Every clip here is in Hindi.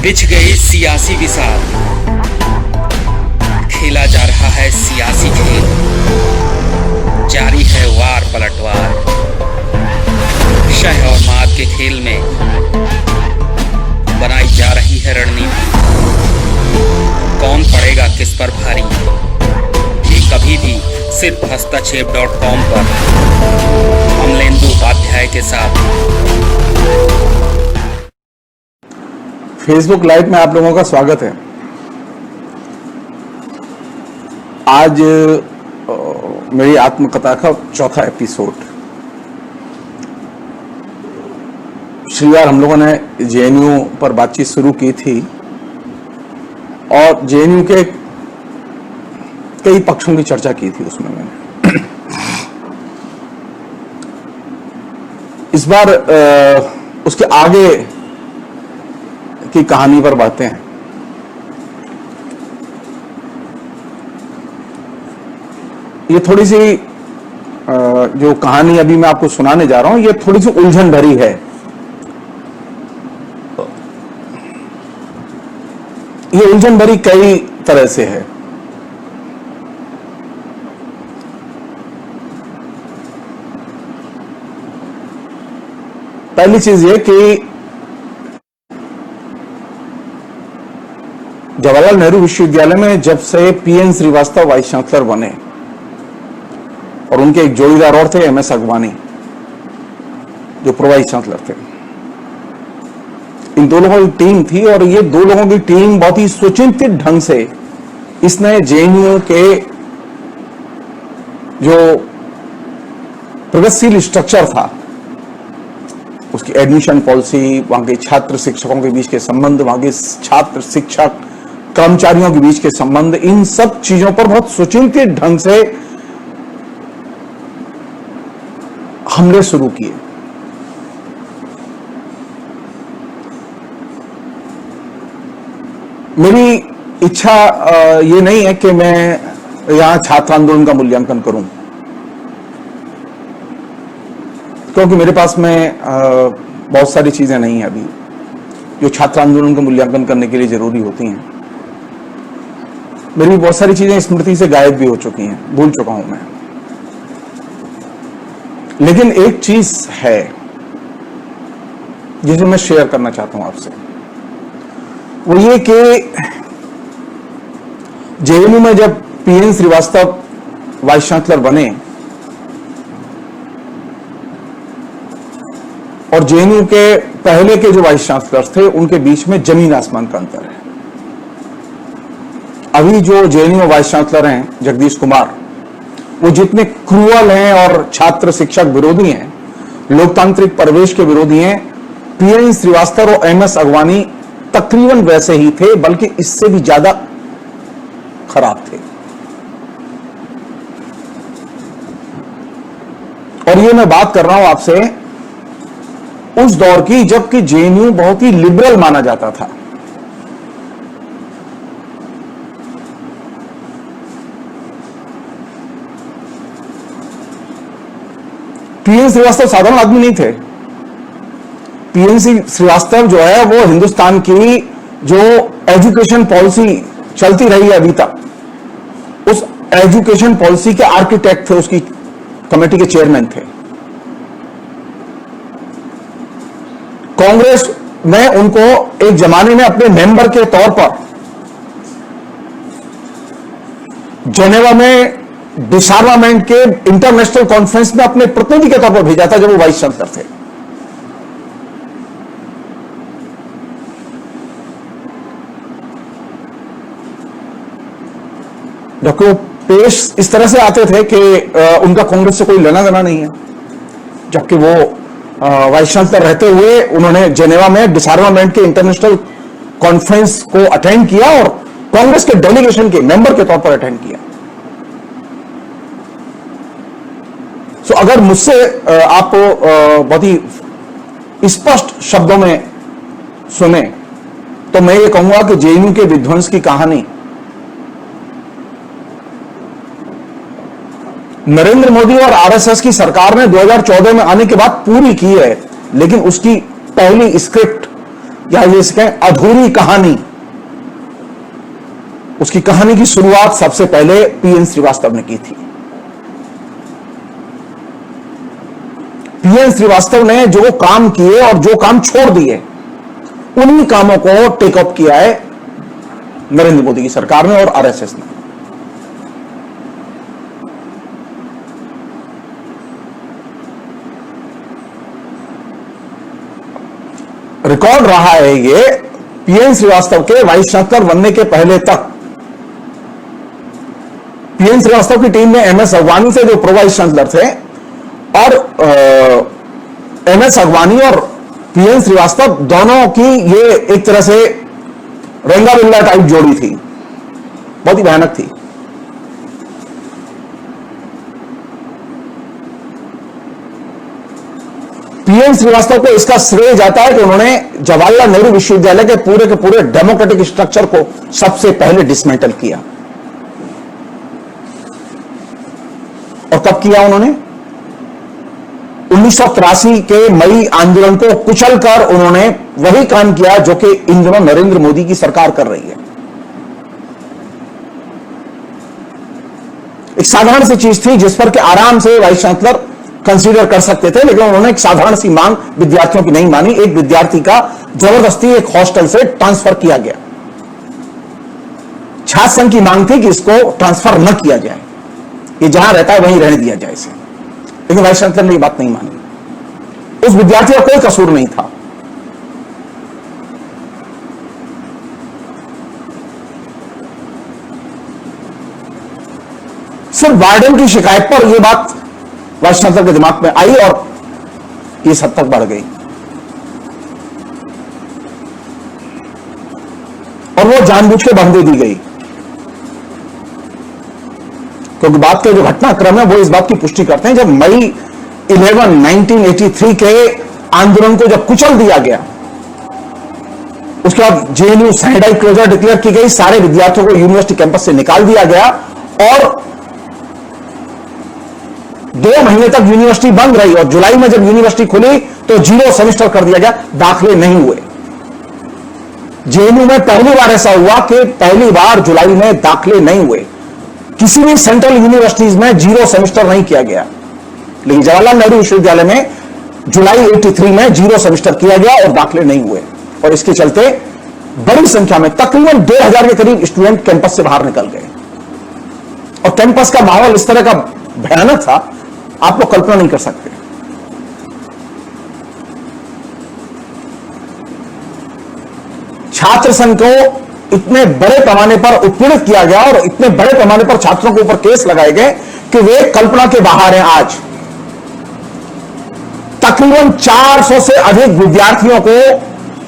बिछ गई सियासी विसार, खेला जा रहा है सियासी खेल, जारी है वार पलटवार। शह और मात के खेल में बनाई जा रही है रणनीति, कौन पड़ेगा किस पर भारी, ये कभी भी सिर्फ हस्तक्षेप.com पर अमलेंदु उपाध्याय के साथ। फेसबुक लाइव में आप लोगों का स्वागत है। आज मेरी आत्मकथा का चौथा एपिसोड। श्रीवार हम लोगों ने जेएनयू पर बातचीत शुरू की थी और जेएनयू के कई पक्षों की चर्चा की थी उसमें मैंने। इस बार उसके आगे की कहानी पर बातें हैं। ये थोड़ी सी जो कहानी अभी मैं आपको सुनाने जा रहा हूं, ये थोड़ी सी उलझन भरी है। ये उलझन भरी कई तरह से है। पहली चीज ये कि जवाहरलाल नेहरू विश्वविद्यालय में जब से पीएन श्रीवास्तव वाइस चांसलर बने और उनके एक जोड़ीदार और थे एमएस अगवानी, जो प्रो वाइस चांसलर थे, इन दो लोगों की टीम थी और ये दो लोगों की टीम बहुत ही सुचिंतित ढंग से इसने जेएनयू के जो प्रगतिशील स्ट्रक्चर था, उसकी एडमिशन पॉलिसी, वहां के छात्र शिक्षकों के बीच के संबंध, वहां के छात्र शिक्षक कर्मचारियों के बीच के संबंध, इन सब चीजों पर बहुत सुचिंतित ढंग से हमले शुरू किए। मेरी इच्छा ये नहीं है कि मैं यहां छात्र आंदोलन का मूल्यांकन करूं, क्योंकि मेरे पास में बहुत सारी चीजें नहीं है अभी जो छात्र आंदोलन का मूल्यांकन करने के लिए जरूरी होती हैं। मेरी बहुत सारी चीजें स्मृति से गायब भी हो चुकी हैं, भूल चुका हूं मैं। लेकिन एक चीज है जिसे मैं शेयर करना चाहता हूं आपसे, वो ये कि जेएनयू में जब पीएन श्रीवास्तव वाइस चांसलर बने और जेएनयू के पहले के जो वाइस चांसलर थे, उनके बीच में जमीन आसमान का अंतर है। अभी जो जेएनयू वाइस चांसलर हैं जगदीश कुमार, वो जितने क्रूअल हैं और छात्र शिक्षक विरोधी हैं, लोकतांत्रिक परिवेश के विरोधी हैं, पीएन श्रीवास्तव और एमएस अगवानी तकरीबन वैसे ही थे, बल्कि इससे भी ज्यादा खराब थे। और ये मैं बात कर रहा हूं आपसे उस दौर की जबकि जेएनयू बहुत ही लिबरल माना जाता था। पीएन श्रीवास्तव साधारण आदमी नहीं थे। पीएन श्रीवास्तव जो है वो हिंदुस्तान की जो एजुकेशन पॉलिसी चलती रही है अभी तक, उस एजुकेशन पॉलिसी के आर्किटेक्ट थे, उसकी कमेटी के चेयरमैन थे। कांग्रेस ने उनको एक जमाने में अपने मेंबर के तौर पर जेनेवा में डिसआर्मामेंट के इंटरनेशनल कॉन्फ्रेंस में अपने प्रतिनिधि के तौर पर भेजा था जब वो वाइस चांसलर थे। जबकि वो पेश इस तरह से आते थे कि उनका कांग्रेस से कोई लेना देना नहीं है, जबकि वो वाइस चांसलर रहते हुए उन्होंने जेनेवा में डिसआर्मामेंट के इंटरनेशनल कॉन्फ्रेंस को अटेंड किया और कांग्रेस के डेलीगेशन के मेंबर के तौर पर अटेंड किया। तो अगर मुझसे आप बहुत ही स्पष्ट शब्दों में सुने तो मैं ये कहूंगा कि जेएनयू के विध्वंस की कहानी नरेंद्र मोदी और आरएसएस की सरकार ने 2014 में आने के बाद पूरी की है, लेकिन उसकी पहली स्क्रिप्ट या ये कहें अधूरी कहानी, उसकी कहानी की शुरुआत सबसे पहले पीएन श्रीवास्तव ने की थी। पीएन श्रीवास्तव ने जो काम किए और जो काम छोड़ दिए, उन्हीं कामों को टेकअप किया है नरेंद्र मोदी की सरकार ने और आरएसएस ने। रिकॉर्ड रहा है ये पीएन श्रीवास्तव के वाइस चांसलर बनने के पहले तक। पीएन श्रीवास्तव की टीम में एमएस अगवानी से, जो प्रो वाइस चांसलर थे, और एमएस अगवानी और पीएन श्रीवास्तव दोनों की ये एक तरह से रंगा बिल्ला टाइप जोड़ी थी, बहुत ही भयानक थी। पीएन श्रीवास्तव को इसका श्रेय जाता है कि उन्होंने जवाहरलाल नेहरू विश्वविद्यालय के पूरे डेमोक्रेटिक स्ट्रक्चर को सबसे पहले डिसमेंटल किया। और कब किया उन्होंने? 1983 के मई आंदोलन को कुचलकर उन्होंने वही काम किया जो कि इन दिनों नरेंद्र मोदी की सरकार कर रही है। एक साधारण सी चीज थी जिस पर कि आराम से वाइस चांसलर कंसीडर कर सकते थे, लेकिन उन्होंने एक साधारण सी मांग विद्यार्थियों की नहीं मानी। एक विद्यार्थी का जबरदस्ती एक हॉस्टल से ट्रांसफर किया गया। छात्र संघ की मांग थी कि इसको ट्रांसफर न किया जाए, ये जहां रहता है वहीं रहने दिया जाए इसे, लेकिन वाइस चांसलर ने ये बात नहीं मानी। उस विद्यार्थी का कोई कसूर नहीं था। सिर्फ वार्डन की शिकायत पर यह बात वाइस चांसलर के दिमाग में आई और इस हद तक बढ़ गई, और वो जानबूझ के बंद दे दी गई, क्योंकि बात का जो घटनाक्रम है वो इस बात की पुष्टि करते हैं। जब मई 11, 1983 के आंदोलन को जब कुचल दिया गया, उसके बाद जेएनयू सैनिटाइज क्लोजर डिक्लेयर की गई, सारे विद्यार्थियों को यूनिवर्सिटी कैंपस से निकाल दिया गया और 2 महीने तक यूनिवर्सिटी बंद रही। और जुलाई में जब यूनिवर्सिटी खुली तो 0 सेमेस्टर कर दिया गया, दाखिले नहीं हुए। जेएनयू में पहली बार ऐसा हुआ कि पहली बार जुलाई में दाखिले नहीं हुए। किसी भी सेंट्रल यूनिवर्सिटीज में 0 सेमेस्टर नहीं किया गया, लेकिन जवाहरलाल नेहरू विश्वविद्यालय में जुलाई 83 में 0 सेमेस्टर किया गया और दाखिले नहीं हुए। और इसके चलते बड़ी संख्या में तकरीबन 2000 के करीब स्टूडेंट कैंपस से बाहर निकल गए। और कैंपस का माहौल इस तरह का भयानक था, आप लोग कल्पना नहीं कर सकते। छात्र संघ को इतने बड़े पैमाने पर उत्पीड़ित किया गया और इतने बड़े पैमाने पर छात्रों के ऊपर केस लगाए गए कि वे कल्पना के बाहर हैं। आज तकरीबन 400 से अधिक विद्यार्थियों को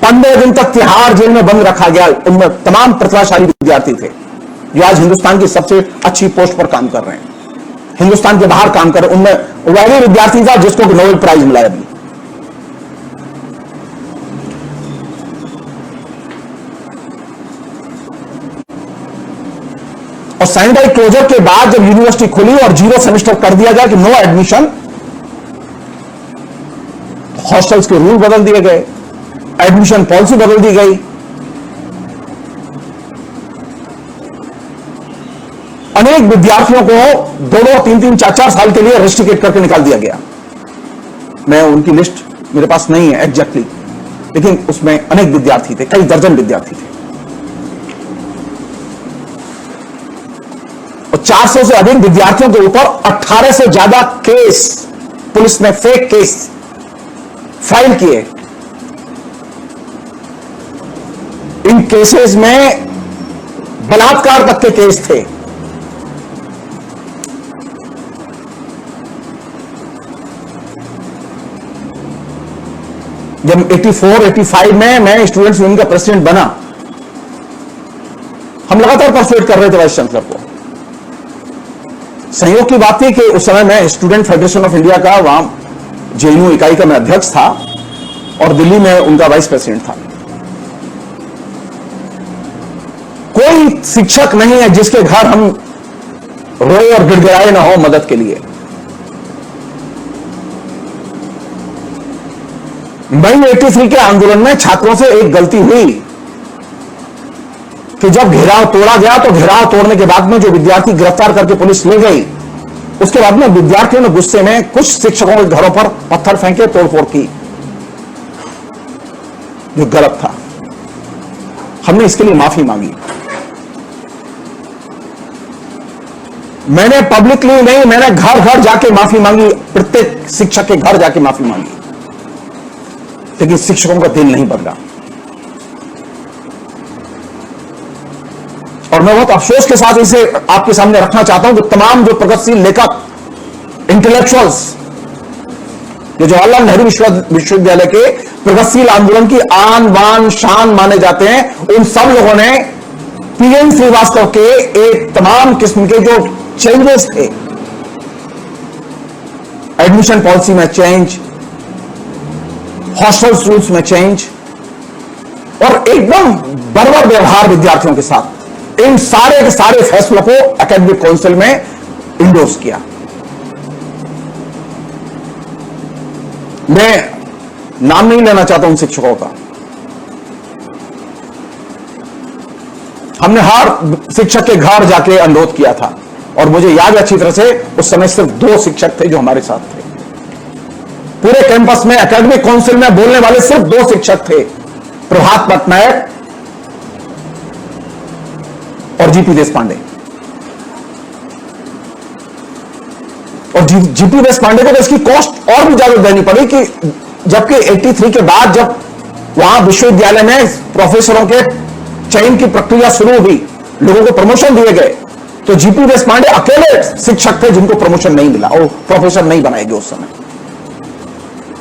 15 दिन तक तिहाड़ जेल में बंद रखा गया। उनमें तमाम प्रतिभाशाली विद्यार्थी थे जो आज हिंदुस्तान की सबसे अच्छी पोस्ट पर काम कर रहे हैं, हिंदुस्तान के बाहर काम कर रहे हैं। उनमें वही विद्यार्थी था जिसको नोबेल प्राइज मिला अभी। और सैनिटाइज क्लोजर के बाद जब यूनिवर्सिटी खुली और 0 सेमेस्टर कर दिया गया कि नो एडमिशन, हॉस्टल्स के रूल बदल दिए गए, एडमिशन पॉलिसी बदल दी गई। अनेक विद्यार्थियों को 2-2, 3-3, 4-4 साल के लिए रेस्ट्रिकेट करके निकाल दिया गया। मैं उनकी लिस्ट मेरे पास नहीं है एग्जैक्टली, लेकिन उसमें अनेक विद्यार्थी थे, कई दर्जन विद्यार्थी थे। और 400 से अधिक विद्यार्थियों के ऊपर 18 से ज्यादा केस पुलिस ने फेक केस फाइल किए। इन केसेस में बलात्कार तक के केस थे। जब 84-85 में मैं स्टूडेंट्स यूनियन का प्रेसिडेंट बना, हम लगातार परसुएट कर रहे थे वाइस चांसलर को। संयोग की बात थी कि उस समय मैं स्टूडेंट फेडरेशन ऑफ इंडिया का वहां जेएनयू इकाई का मैं अध्यक्ष था और दिल्ली में उनका वाइस प्रेसिडेंट था। कोई शिक्षक नहीं है जिसके घर हम रोए और गिड़गिड़ाए ना हो मदद के लिए। मई 83 के आंदोलन में छात्रों से एक गलती हुई कि जब घेराव तोड़ा गया तो घेराव तोड़ने के बाद में जो विद्यार्थी गिरफ्तार करके पुलिस ले गई, उसके बाद में विद्यार्थियों ने गुस्से में कुछ शिक्षकों के घरों पर पत्थर फेंके, तोड़फोड़ की, जो गलत था। हमने इसके लिए माफी मांगी। मैंने पब्लिकली नहीं, मैंने घर घर जाके माफी मांगी, प्रत्येक शिक्षक के घर जाके माफी मांगी, लेकिन शिक्षकों का दिल नहीं बदला। और मैं बहुत अफसोस के साथ इसे आपके सामने रखना चाहता हूं कि तमाम जो प्रगतिशील लेखक, इंटेलेक्चुअल्स, जो जवाहरलाल नेहरू विश्वविद्यालय के प्रगतिशील आंदोलन की आन बान शान माने जाते हैं, उन सब लोगों ने पीएन श्रीवास्तव के एक तमाम किस्म के जो चेंजेस थे, एडमिशन पॉलिसी में चेंज, हॉस्टल रूल्स में चेंज और एकदम बर्बर व्यवहार विद्यार्थियों के साथ, इन सारे के सारे फैसलों को एकेडमिक काउंसिल में इंडोर्स किया। मैं नाम नहीं लेना चाहता उन शिक्षकों का। हमने हर शिक्षक के घर जाके अनुरोध किया था और मुझे याद है अच्छी तरह से, उस समय सिर्फ 2 शिक्षक थे जो हमारे साथ थे। पूरे कैंपस में एकेडमिक काउंसिल में बोलने वाले सिर्फ 2 शिक्षक थे, प्रभात पटनायक और जीपी देशपांडे। और जीपी देशपांडे को तो इसकी कॉस्ट और भी ज्यादा देनी पड़ी कि जबकि 83 के बाद जब वहां विश्वविद्यालय में प्रोफेसरों के चयन की प्रक्रिया शुरू हुई, लोगों को प्रमोशन दिए गए, तो जीपी देशपांडे अकेले शिक्षक थे जिनको प्रमोशन नहीं मिला, और प्रोफेसर नहीं बनाए गए। उस समय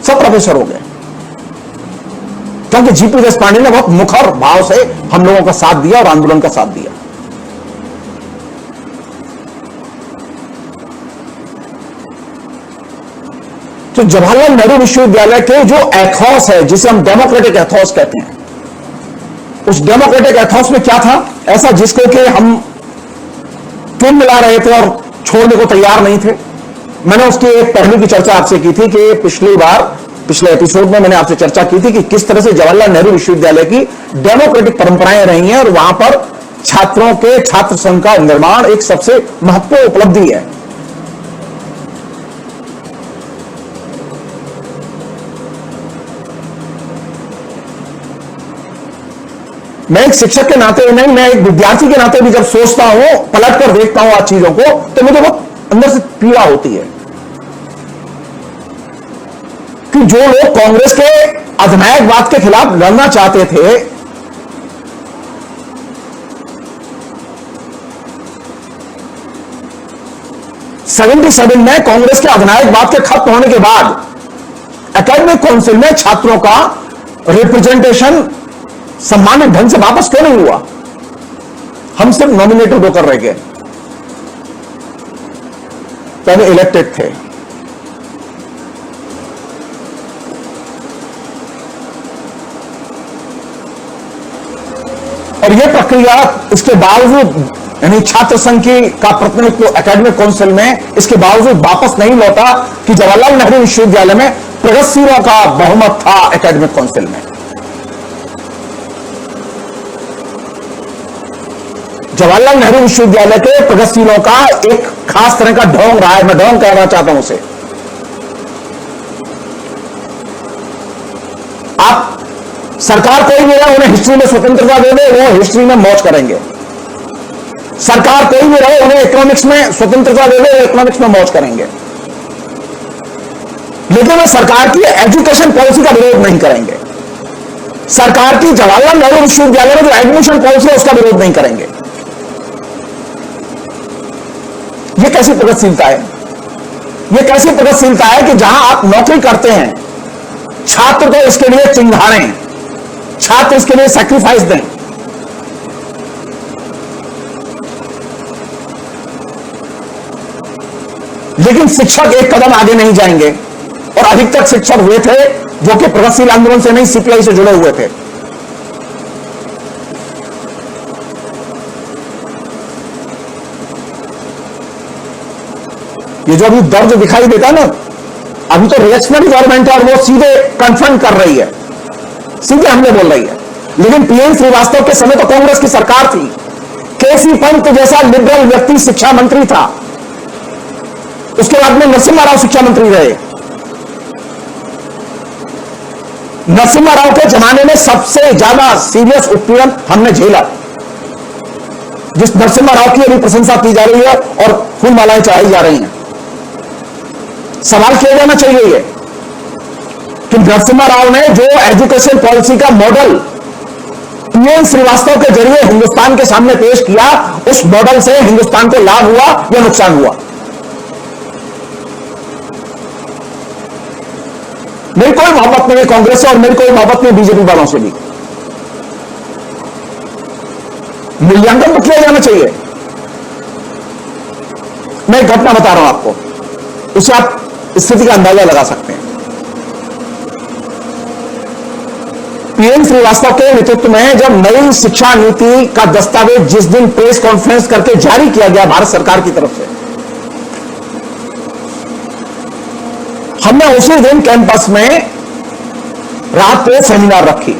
सब प्रोफेसर हो गए क्योंकि जीपी देशपांडे ने बहुत मुखर भाव से हम लोगों का साथ दिया और आंदोलन का साथ दिया। तो जवाहरलाल नेहरू विश्वविद्यालय के जो एथॉस है, जिसे हम डेमोक्रेटिक एथॉस कहते हैं, उस डेमोक्रेटिक एथॉस में क्या था ऐसा जिसको कि हम क्यों मिला रहे थे और छोड़ने को तैयार नहीं थे। मैंने उसकी एक पहलू की चर्चा आपसे की थी कि पिछले एपिसोड में मैंने आपसे चर्चा की थी कि किस तरह से जवाहरलाल नेहरू विश्वविद्यालय की डेमोक्रेटिक परंपराएं रही हैं और वहां पर छात्रों के छात्र संघ का निर्माण एक सबसे महत्वपूर्ण उपलब्धि है। मैं एक शिक्षक के नाते नहीं, मैं एक विद्यार्थी के नाते भी जब सोचता हूं, पलट कर देखता हूं आज चीजों को, तो मुझे बहुत अंदर से पीड़ा होती है कि जो लोग कांग्रेस के अधिनायकवाद के खिलाफ लड़ना चाहते थे, '77 में कांग्रेस के अधिनायकवाद के खत्म होने के बाद एकेडमिक काउंसिल में छात्रों का रिप्रेजेंटेशन सम्मानित ढंग से वापस क्यों नहीं हुआ? हम सिर्फ नॉमिनेटेड होकर रह गए, पहले इलेक्टेड थे। और यह प्रक्रिया इसके बावजूद, यानी छात्र संघ का प्रतिनिधित्व एकेडमिक काउंसिल में इसके बावजूद वापस नहीं लौटा कि जवाहरलाल नेहरू विश्वविद्यालय में प्रगतिशीलों का बहुमत था एकेडमिक काउंसिल में। जवाहरलाल नेहरू विश्वविद्यालय के प्रगतिशीलों का एक खास तरह का ढोंग रहा है, मैं ढोंग कहना चाहता हूं उसे। आप सरकार कोई भी रहे, उन्हें हिस्ट्री में स्वतंत्रता दे दे, वो हिस्ट्री में मौज करेंगे। सरकार कोई भी रहे, उन्हें इकोनॉमिक्स में स्वतंत्रता दे दे, वो इकोनॉमिक्स में मौज करेंगे। लेकिन वे सरकार की एजुकेशन पॉलिसी का विरोध नहीं करेंगे। सरकार की जवाहरलाल नेहरू विश्वविद्यालय में जो एडमिशन पॉलिसी है उसका विरोध नहीं करेंगे। यह कैसी प्रगतिशीलता है? यह कैसी प्रगतिशीलता है कि जहां आप नौकरी करते हैं, छात्र को इसके लिए चिंगारें, छात्र इसके लिए सैक्रिफाइस दें। लेकिन शिक्षक एक कदम आगे नहीं जाएंगे, और अधिकतर शिक्षक वे थे जो कि प्रगतिशील आंदोलन से नहीं, सीपीआई से जुड़े हुए थे। ये जो अभी दर्द दिखाई देता ना, अभी तो रिएक्शनरी गवर्नमेंट है और वो सीधे कन्फ्रंट कर रही है, सीधे हमने बोल रही है। लेकिन पीएन श्रीवास्तव के समय तो कांग्रेस की सरकार थी, केसी पंत जैसा लिबरल व्यक्ति शिक्षा मंत्री था, उसके बाद में नरसिम्हा राव शिक्षा मंत्री रहे। नरसिम्हा राव के जमाने में सबसे ज्यादा सीरियस उत्पीड़न हमने झेला, जिस नरसिम्हा राव की अभी प्रशंसा की जा रही है और फूल मालाएं चढ़ाई जा रही हैं। सवाल किया जाना चाहिए ये कि नरसिम्हा राव ने जो एजुकेशन पॉलिसी का मॉडल पीएन श्रीवास्तव के जरिए हिंदुस्तान के सामने पेश किया, उस मॉडल से हिंदुस्तान को लाभ हुआ या नुकसान हुआ? मेरी कोई मोहब्बत नहीं है कांग्रेस से और मेरी कोई मोहब्बत नहीं बीजेपी वालों से भी। मूल्यांकन तो किया जाना चाहिए। मैं एक घटना बता रहा हूं आपको, उससे आप स्थिति का अंदाजा लगा सकते हैं। पीएन श्रीवास्तव के नेतृत्व में जब नई शिक्षा नीति का दस्तावेज जिस दिन प्रेस कॉन्फ्रेंस करके जारी किया गया भारत सरकार की तरफ से, हमने उसी दिन कैंपस में रात को सेमिनार रखी।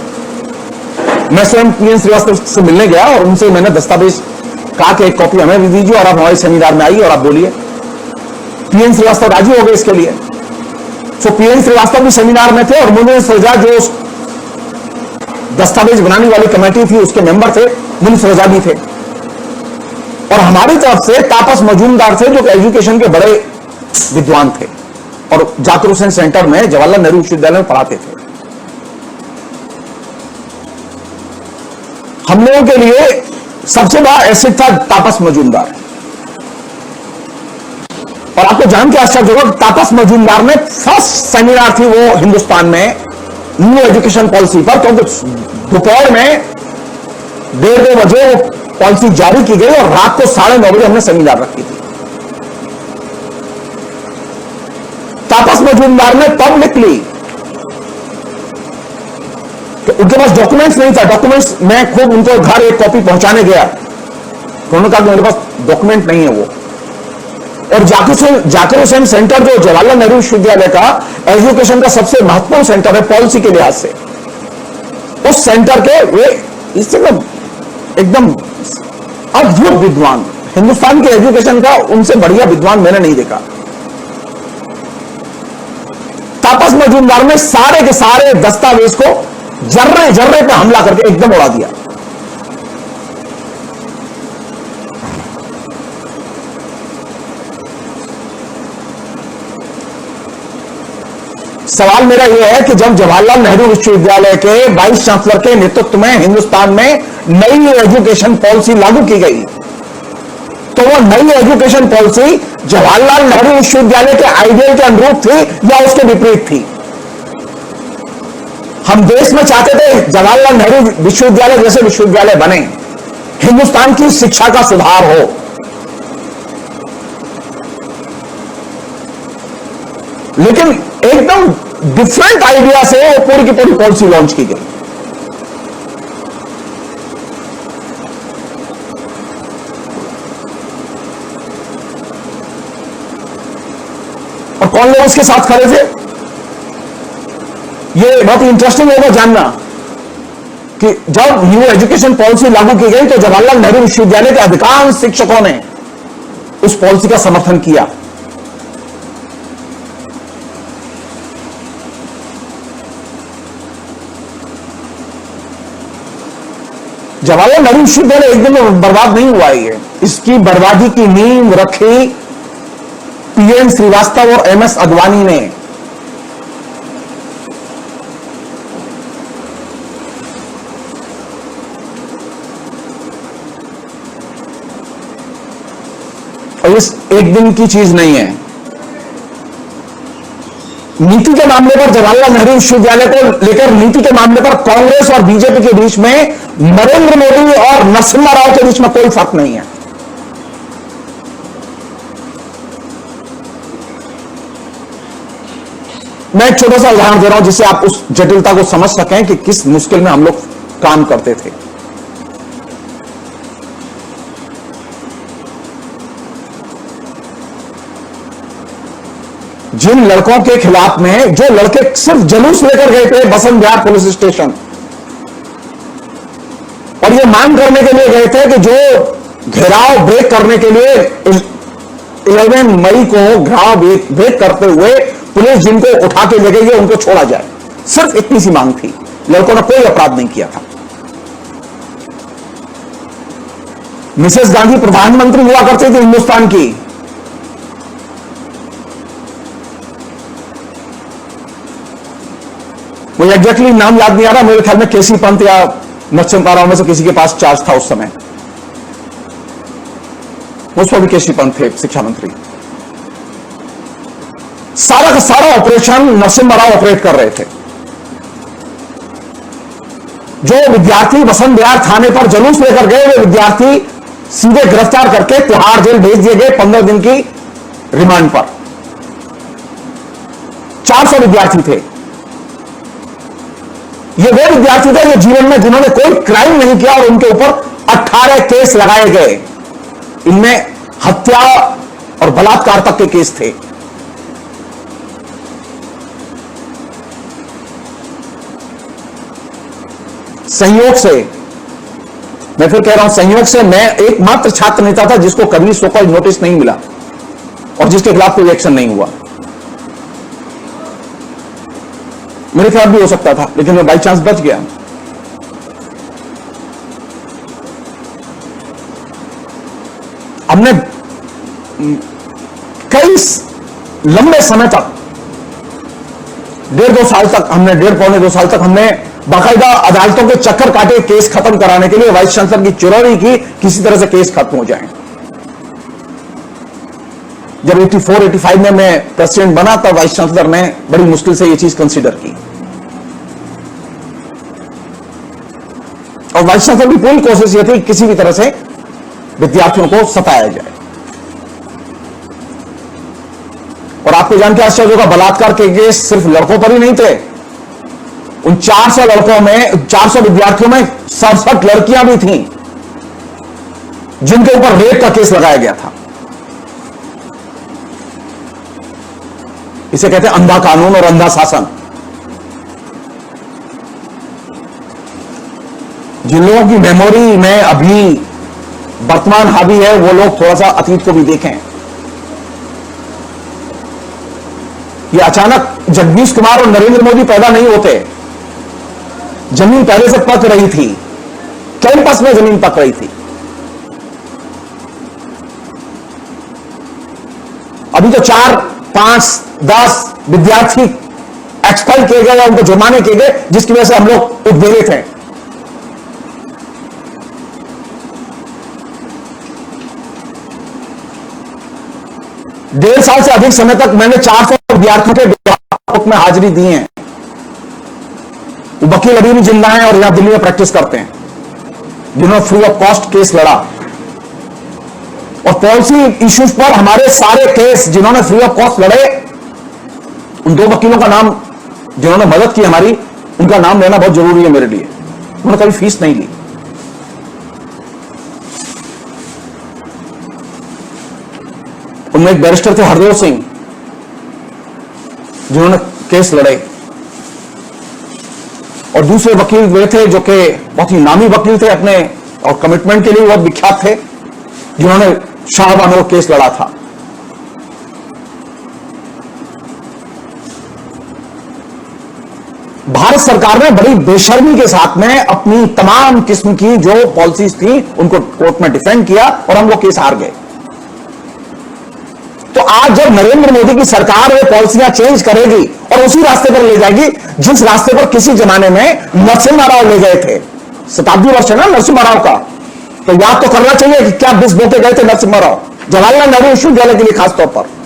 मैं स्वयं पीएन श्रीवास्तव से मिलने गया और उनसे मैंने दस्तावेज कहा कि एक कॉपी हमें भी दीजिए और आप हमारे सेमिनार में आइए और आप बोलिए। पीएन श्रीवास्तव राजी हो गए इसके लिए। तो पीएन श्रीवास्तव भी सेमिनार में थे और मुनीर सरोजा जो दस्तावेज बनाने वाली कमेटी थी उसके मेंबर थे, मुनीर सरोजा भी थे। और हमारी तरफ से तापस मजूमदार थे जो एजुकेशन के बड़े विद्वान थे और जाकिर हुसैन सेंटर में जवाहरलाल नेहरू विश्वविद्यालय में पढ़ाते थे। हम लोगों के लिए सबसे बड़ा एसेट था तापस मजूमदार। और आपको जान के आश्चर्य होगा, तापस मजूमदार में फर्स्ट सेमिनार थी वो हिंदुस्तान में न्यू एजुकेशन पॉलिसी पर, क्योंकि दोपहर में 1:30 बजे वो पॉलिसी जारी की गई और रात को 9:30 बजे हमने सेमिनार रखी थी। तापस मजूमदार ने पब्लिकली, उनके पास डॉक्यूमेंट्स नहीं था, डॉक्यूमेंट्स मैं खुद उनको घर एक कॉपी पहुंचाने गया, उन्होंने कहा कि मेरे पास डॉक्यूमेंट नहीं है वो। और जाकिर हुसैन सेंटर जो जवाहरलाल नेहरू विश्वविद्यालय का एजुकेशन का सबसे महत्वपूर्ण सेंटर है पॉलिसी के लिहाज से, उस सेंटर के वे इससे एकदम अद्भुत विद्वान, हिंदुस्तान के एजुकेशन का उनसे बढ़िया विद्वान मैंने नहीं देखा। तापस मजूमदार ने सारे के सारे दस्तावेज को जर्रे जर्रे पे हमला करके एकदम उड़ा दिया। सवाल मेरा यह है कि जब जवाहरलाल नेहरू विश्वविद्यालय के वाइस चांसलर के नेतृत्व में हिंदुस्तान में नई एजुकेशन पॉलिसी लागू की गई, तो वो नई एजुकेशन पॉलिसी जवाहरलाल नेहरू विश्वविद्यालय के आइडियल के अनुरूप थी या उसके विपरीत थी? हम देश में चाहते थे जवाहरलाल नेहरू विश्वविद्यालय जैसे विश्वविद्यालय बने, हिंदुस्तान की शिक्षा का सुधार हो, लेकिन एकदम डिफरेंट आइडिया से वो पूरी की पूरी पॉलिसी लॉन्च की गई। और कौन लोग उसके साथ खड़े थे? ये बहुत इंटरेस्टिंग होगा जानना कि जब न्यू एजुकेशन पॉलिसी लागू की गई तो जवाहरलाल नेहरू विश्वविद्यालय के अधिकांश शिक्षकों ने उस पॉलिसी का समर्थन किया। जवाहरलाल नेहरू विश्वविद्यालय एक दिन में बर्बाद नहीं हुआ है, इसकी बर्बादी की नींव रखी पीएन श्रीवास्तव और एमएस अडवाणी ने। और इस एक दिन की चीज नहीं है। नीति के मामले पर जवाहरलाल नेहरू विश्वविद्यालय को लेकर नीति के मामले पर कांग्रेस और बीजेपी के बीच में नरेंद्र मोदी और नरसिम्हा राव के बीच में कोई फर्क नहीं है। मैं एक छोटा सा उदाहरण दे रहा हूं जिससे आप उस जटिलता को समझ सकें कि किस मुश्किल में हम लोग काम करते थे। जिन लड़कों के खिलाफ में, जो लड़के सिर्फ जुलूस लेकर गए थे बसंत विहार पुलिस स्टेशन, और ये मांग करने के लिए गए थे कि जो घेराव ब्रेक करने के लिए 11 मई को घेराव ब्रेक करते हुए पुलिस जिनको उठा के ले गई है उनको छोड़ा जाए, सिर्फ इतनी सी मांग थी। लड़कों ने कोई अपराध नहीं किया था। मिसेस गांधी प्रधानमंत्री हुआ करती थी हिंदुस्तान की, मुझे एग्जैक्टली नाम याद नहीं आ रहा, मेरे ख्याल में केसी पंत या नरसिम्हा राव में से किसी के पास चार्ज था उस समय, उस पर भी केसी पंत थे शिक्षा मंत्री। सारा का सारा ऑपरेशन नरसिम्हा राव ऑपरेट कर रहे थे। जो विद्यार्थी बसंत विहार थाने पर जुलूस लेकर गए, वे विद्यार्थी सीधे गिरफ्तार करके तिहाड़ जेल भेज दिए गए 15 दिन की रिमांड पर। 400 विद्यार्थी थे। ये वो विद्यार्थी थे जो जीवन में जिन्होंने कोई क्राइम नहीं किया और उनके ऊपर 18 केस लगाए गए। इनमें हत्या और बलात्कार तक के केस थे। संयोग से, मैं फिर कह रहा हूं, संयोग से मैं एकमात्र छात्र नेता था जिसको कभी सो कॉल्ड नोटिस नहीं मिला और जिसके खिलाफ कोई एक्शन नहीं हुआ। मेरे खिलाफ भी हो सकता था, लेकिन मैं बाई चांस बच गया। हमने कई लंबे समय तक, 1.5-2 साल तक हमने, 1.5-2 साल तक हमने बाकायदा अदालतों के चक्कर काटे केस खत्म कराने के लिए। वाइस चांसलर की चिरौरी की, किसी तरह से केस खत्म हो जाए। जब 84-85 में मैं प्रेसिडेंट बना तब वाइस चांसलर ने बड़ी मुश्किल से यह चीज कंसीडर की और वाइस चांसलर की पूरी कोशिश यह थी कि किसी भी तरह से विद्यार्थियों को सताया जाए। और आपको जान के आश्चर्य होगा, बलात्कार के केस सिर्फ लड़कों पर ही नहीं थे। उन 400 लड़कों में, 400 विद्यार्थियों में 67 लड़कियां भी थीं जिनके ऊपर रेप का केस लगाया गया था। इसे कहते हैं अंधा कानून और अंधा शासन। जिन लोगों की मेमोरी में अभी वर्तमान हावी है, वो लोग थोड़ा सा अतीत को भी देखें। ये अचानक जगदीश कुमार और नरेंद्र मोदी पैदा नहीं होते। जमीन पहले से पक रही थी, कैंपस में जमीन पक रही थी। अभी तो 4, 5, 10 विद्यार्थी एक्सपेल किए गए या उनको जुर्माने किए गए, जिसकी वजह से हम लोग उद्वेलित हैं। डेढ़ साल से अधिक समय तक मैंने 400 विद्यार्थियों के कोर्ट में हाजिरी दी है। वो वकील अभी भी जिंदा हैं और यहां दिल्ली में प्रैक्टिस करते हैं, जिन्होंने फ्री ऑफ कॉस्ट केस लड़ा। और पॉलिसी इश्यूज पर हमारे सारे केस जिन्होंने फ्री ऑफ कॉस्ट लड़े, उन 2 वकीलों का नाम जिन्होंने मदद की हमारी, उनका नाम लेना बहुत जरूरी है मेरे लिए। उन्होंने कभी फीस नहीं ली। उनमें एक बैरिस्टर थे हरदेव सिंह, जिन्होंने केस लड़े। और दूसरे वकील वे थे जो कि बहुत ही नामी वकील थे अपने, और कमिटमेंट के लिए बहुत विख्यात थे, जिन्होंने शाहबानो का केस लड़ा था। भारत सरकार ने बड़ी बेशर्मी के साथ में अपनी तमाम किस्म की जो पॉलिसीज थी उनको कोर्ट में डिफेंड किया और हम लोग केस हार गए। तो आज जब नरेंद्र मोदी की सरकार वो पॉलिसियां चेंज करेगी और उसी रास्ते पर ले जाएगी जिस रास्ते पर किसी जमाने में नरसिम्हा राव ले गए थे, शताब्दी वर्ष है ना नरसिम्हा राव का, तो याद तो करना चाहिए कि क्या बिस बोते गए थे नरसिम्हा राव जवाहरलाल नेहरू विश्वविद्यालय के लिए खासतौर पर।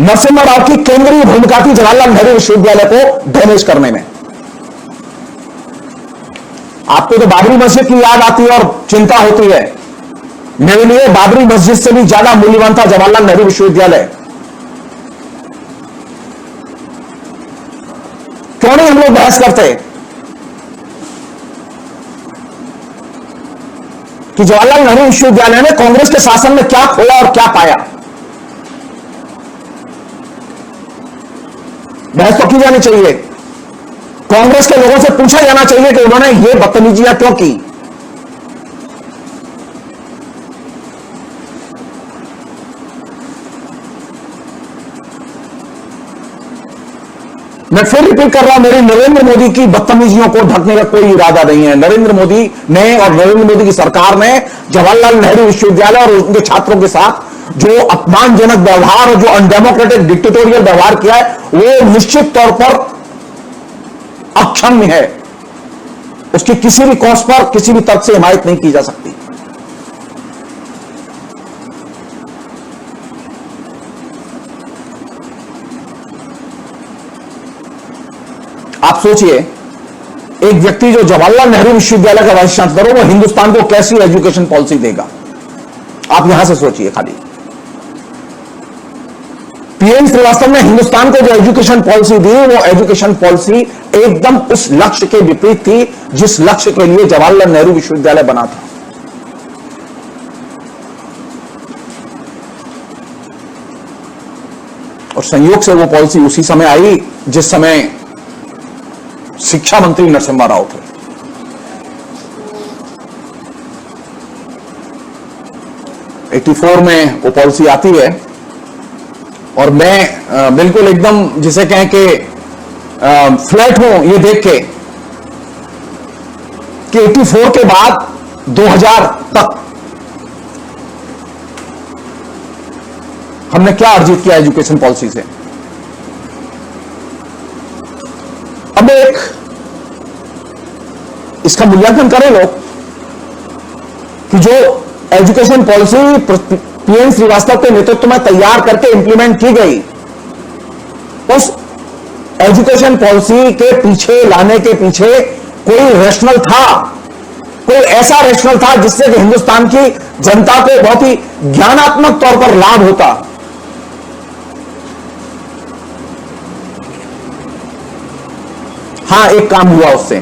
नरसिम्हा राव की केंद्रीय भूमिका थी जवाहरलाल नेहरू विश्वविद्यालय को डैमेज करने में। आपको तो बाबरी मस्जिद की याद आती है और चिंता होती है। मेरे लिए बाबरी मस्जिद से भी ज्यादा मूल्यवान था जवाहरलाल नेहरू विश्वविद्यालय। क्यों नहीं हम लोग बहस करते? कि जवाहरलाल नेहरू विश्वविद्यालय ने कांग्रेस के शासन में क्या खोया और क्या पाया। बहस तो की जानी चाहिए। कांग्रेस के लोगों से पूछा जाना चाहिए कि उन्होंने ये बदतमीजियां क्यों की। मैं फिर रिपीट कर रहा हूं, मेरी नरेंद्र मोदी की बदतमीजियों को ढकने का कोई इरादा नहीं है। नरेंद्र मोदी ने और नरेंद्र मोदी की सरकार ने जवाहरलाल नेहरू विश्वविद्यालय और उनके छात्रों के साथ जो अपमानजनक व्यवहार और जो अनडेमोक्रेटिक डिक्टेटोरियल व्यवहार किया है, वो निश्चित तौर पर अक्षम्य है। उसकी किसी भी कॉज पर किसी भी तर्क से हिमायत नहीं की जा सकती। आप सोचिए, एक व्यक्ति जो जवाहरलाल नेहरू विश्वविद्यालय का वाइस चांसलर हो, वो हिंदुस्तान को कैसी एजुकेशन पॉलिसी देगा? आप यहां से सोचिए खाली। पीएन श्रीवास्तव ने हिंदुस्तान को जो एजुकेशन पॉलिसी दी, वो एजुकेशन पॉलिसी एकदम उस लक्ष्य के विपरीत थी जिस लक्ष्य के लिए जवाहरलाल नेहरू विश्वविद्यालय बना था। और संयोग से वो पॉलिसी उसी समय आई जिस समय शिक्षा मंत्री नरसिम्हा राव थे। '84 में वो पॉलिसी आती है और मैं बिल्कुल एकदम जिसे कहें कि फ्लैट हूं ये देख के कि 84 के बाद 2000 तक हमने क्या अर्जित किया एजुकेशन पॉलिसी से। अब एक इसका मूल्यांकन करें लोग कि जो एजुकेशन पॉलिसी पीएन श्रीवास्तव के नेतृत्व में तैयार करके इंप्लीमेंट की गई, उस एजुकेशन पॉलिसी के पीछे लाने के पीछे कोई रैशनल था, कोई ऐसा रैशनल था जिससे कि हिंदुस्तान की जनता को बहुत ही ज्ञानात्मक तौर पर लाभ होता। हाँ, एक काम हुआ उससे।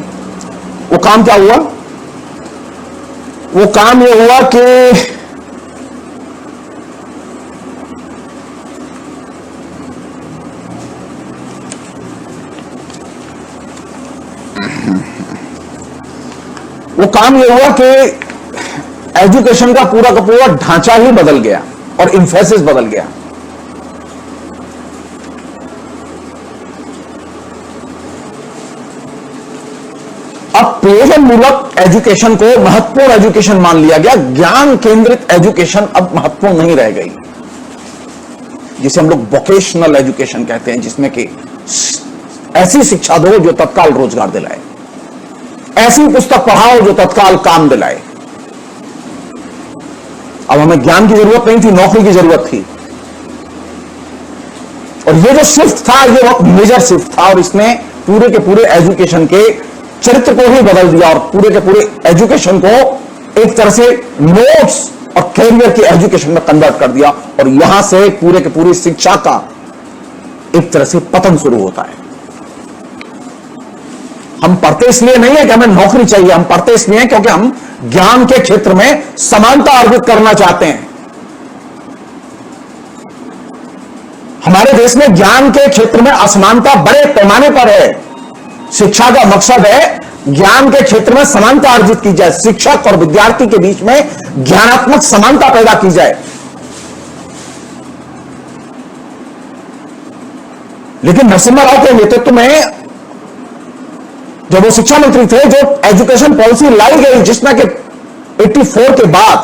वो काम क्या हुआ? वो काम ये हुआ कि एजुकेशन का पूरा ढांचा ही बदल गया और इंफेसिस बदल गया। अब प्रयोजनमूलक एजुकेशन को महत्वपूर्ण एजुकेशन मान लिया गया। ज्ञान केंद्रित एजुकेशन अब महत्वपूर्ण नहीं रह गई, जिसे हम लोग वोकेशनल एजुकेशन कहते हैं, जिसमें कि ऐसी शिक्षा दो जो तत्काल रोजगार दिलाए, ऐसी पुस्तक पढ़ाओ जो तत्काल काम दिलाए। अब हमें ज्ञान की जरूरत नहीं थी, नौकरी की जरूरत थी। और ये जो शिफ्ट था, ये बहुत मेजर शिफ्ट था और इसने पूरे के पूरे एजुकेशन के चरित्र को ही बदल दिया और पूरे के पूरे एजुकेशन को एक तरह से नोट्स और कैरियर की एजुकेशन में कन्वर्ट कर दिया। और यहां से पूरे के पूरी शिक्षा का एक तरह से पतन शुरू होता है। हम पढ़ते इसलिए नहीं है कि हमें नौकरी चाहिए, हम पढ़ते इसलिए हैं क्योंकि हम ज्ञान के क्षेत्र में समानता अर्जित करना चाहते हैं। हमारे देश में ज्ञान के क्षेत्र में असमानता बड़े पैमाने पर है। शिक्षा का मकसद है ज्ञान के क्षेत्र में समानता अर्जित की जाए, शिक्षक और विद्यार्थी के बीच में ज्ञानात्मक समानता पैदा की जाए। लेकिन नरसिम्हा राव के नेतृत्व में जब वो शिक्षा मंत्री थे, जो एजुकेशन पॉलिसी लाई गई जिसमें कि 84 के बाद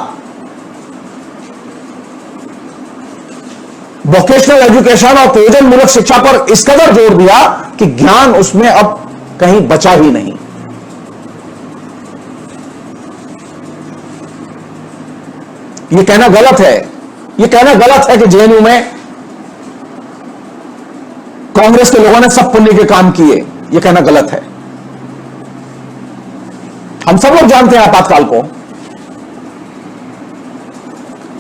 वोकेशनल एजुकेशन और प्रयोजनमूलक शिक्षा पर इस कदर जोर दिया कि ज्ञान उसमें अब कहीं बचा ही नहीं। यह कहना गलत है, यह कहना गलत है कि जेएनयू में कांग्रेस के लोगों ने सब पुण्य के काम किए, यह कहना गलत है। हम सब लोग जानते हैं आपातकाल को।